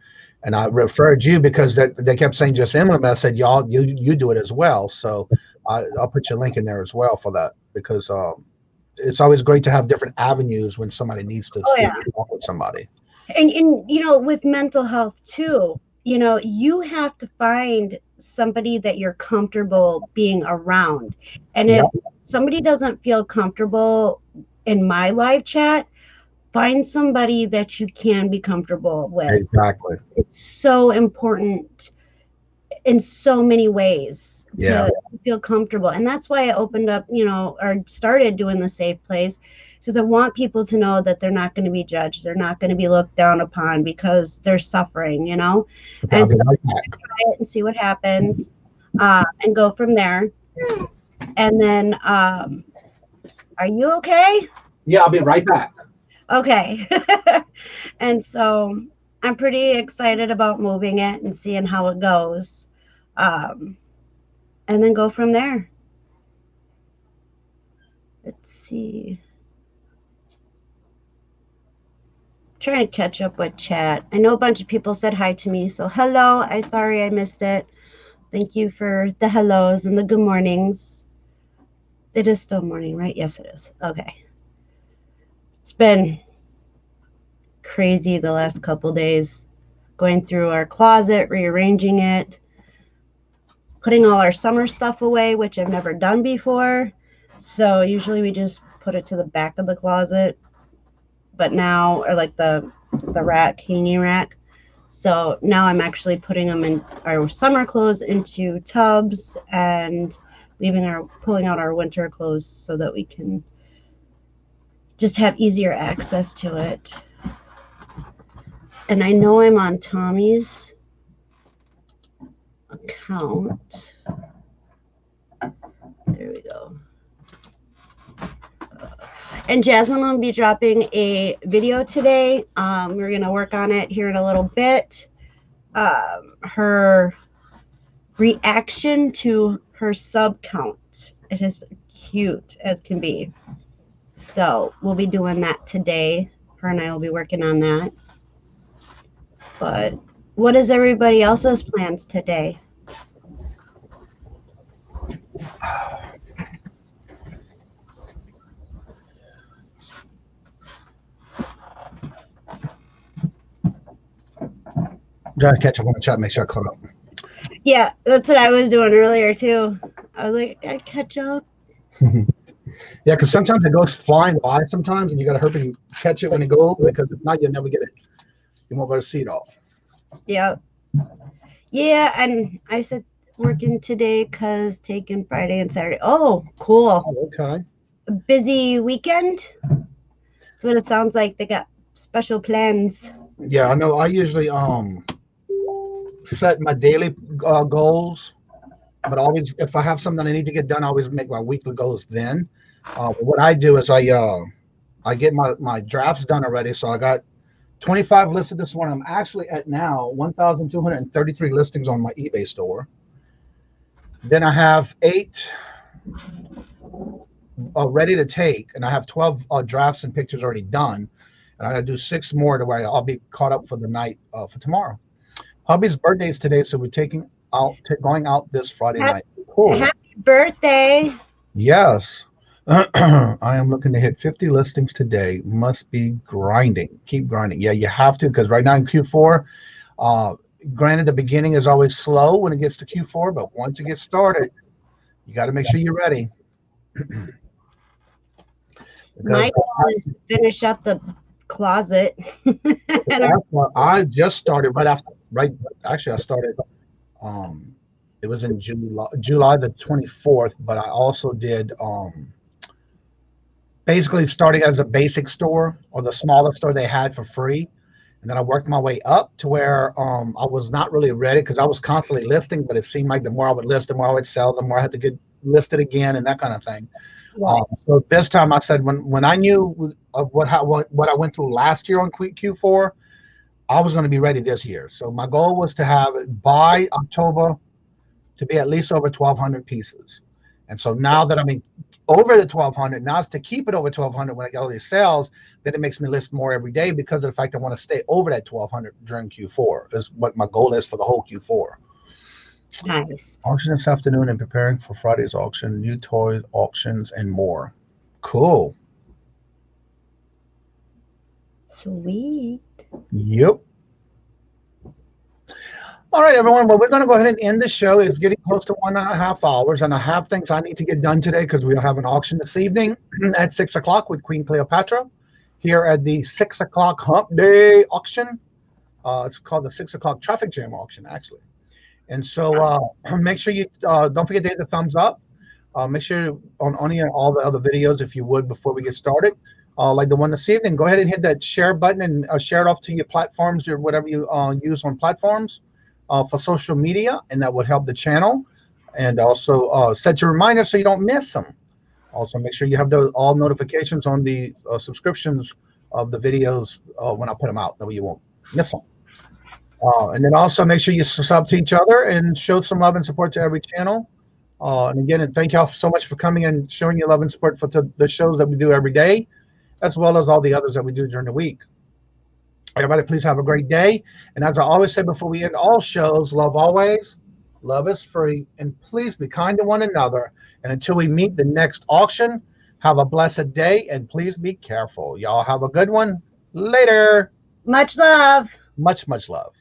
and I referred you because they kept saying just Emily, but I said you do it as well. So I'll put your link in there as well for that, because it's always great to have different avenues when somebody needs to talk with somebody. And you know, with mental health too, you know, you have to find somebody that you're comfortable being around. And if somebody doesn't feel comfortable in my live chat, find somebody that you can be comfortable with. Exactly. It's so important in so many ways to feel comfortable. And that's why I opened up, you know, or started doing the safe place, because I want people to know that they're not going to be judged. They're not going to be looked down upon because they're suffering, you know. And so try it and see what happens, and go from there. And then, are you okay? Yeah, I'll be right back. Okay. And so I'm pretty excited about moving it and seeing how it goes. And then go from there. Let's see. Trying to catch up with chat. I know a bunch of people said hi to me, so hello. Sorry I missed it. Thank you for the hellos and the good mornings. It is still morning, right? Yes, it is. Okay. It's been crazy the last couple days, going through our closet, rearranging it, putting all our summer stuff away, which I've never done before. So usually we just put it to the back of the closet, but now, or like the rack, hanging rack. So now I'm actually putting them in our summer clothes into tubs and pulling out our winter clothes so that we can just have easier access to it. And I know I'm on Tommy's account. There we go. And Jasmine will be dropping a video today. We're going to work on it here in a little bit. Her reaction to her sub count. It is cute as can be. So we'll be doing that today. Her and I will be working on that. But what is everybody else's plans today? Trying to catch up on the chat, make sure I caught up. Yeah, that's what I was doing earlier too. I was like, I catch up. Yeah, because sometimes it goes flying by sometimes, and you got to hurry and catch it when it goes, because if not, you'll never get it. You won't be able to see it all. Yeah. Yeah, and I said working today because taking Friday and Saturday. Oh, cool. Oh, okay. A busy weekend. That's what it sounds like. They got special plans. Yeah, I know. I usually set my daily goals, but always if I have something I need to get done, I always make my weekly goals then. What I do is I get my drafts done already. So I got 25 listed this morning. I'm actually at now 1,233 listings on my eBay store. Then I have 8 ready to take, and I have 12 drafts and pictures already done. And I got to do 6 more to where I'll be caught up for the night for tomorrow. Hubby's birthday is today, so we're going out this Friday night. Cool. Happy birthday. Yes. I am looking to hit 50 listings today. Must be grinding. Keep grinding. Yeah, you have to, because right now in Q4, granted, the beginning is always slow when it gets to Q4, but once it gets started, you got to make sure you're ready. My goal is to finish up the closet. I just started actually I started it was in July the 24th, but I also did basically starting as a basic store, or the smallest store they had for free, and then I worked my way up to where I was not really ready, because I was constantly listing, but it seemed like the more I would list, the more I would sell, the more I had to get listed again and that kind of thing. Right. So this time I said, when I knew of what I went through last year on Q4, I was going to be ready this year. So my goal was to have by October to be at least over 1,200 pieces. And so now that I'm over the 1,200, now it's to keep it over 1,200 when I get all these sales. Then it makes me list more every day, because of the fact I want to stay over that 1,200 during Q4 is what my goal is for the whole Q4. Nice. Auction this afternoon and preparing for Friday's auction, new toys, auctions, and more. Cool. Sweet. Yep. All right, everyone. Well, we're going to go ahead and end the show. It's getting close to 1.5 hours, and I have things I need to get done today, because we'll have an auction this evening at 6 o'clock with Queen Cleopatra here at the 6 o'clock Hump Day auction. It's called the 6 o'clock Traffic Jam auction, actually. And so make sure you don't forget to hit the thumbs up. Make sure on all the other videos, if you would, before we get started, like the one this evening, go ahead and hit that share button and share it off to your platforms or whatever you use on platforms for social media, and that would help the channel. And also set your reminder so you don't miss them. Also, make sure you have all notifications on the subscriptions of the videos when I put them out. That way you won't miss them. And then also make sure you sub to each other and show some love and support to every channel. And again, thank y'all so much for coming and showing your love and support for the shows that we do every day, as well as all the others that we do during the week. Everybody, please have a great day. And as I always say before we end all shows, love always, love is free, and please be kind to one another. And until we meet the next auction, have a blessed day, and please be careful. Y'all have a good one. Later. Much love. Much, much love.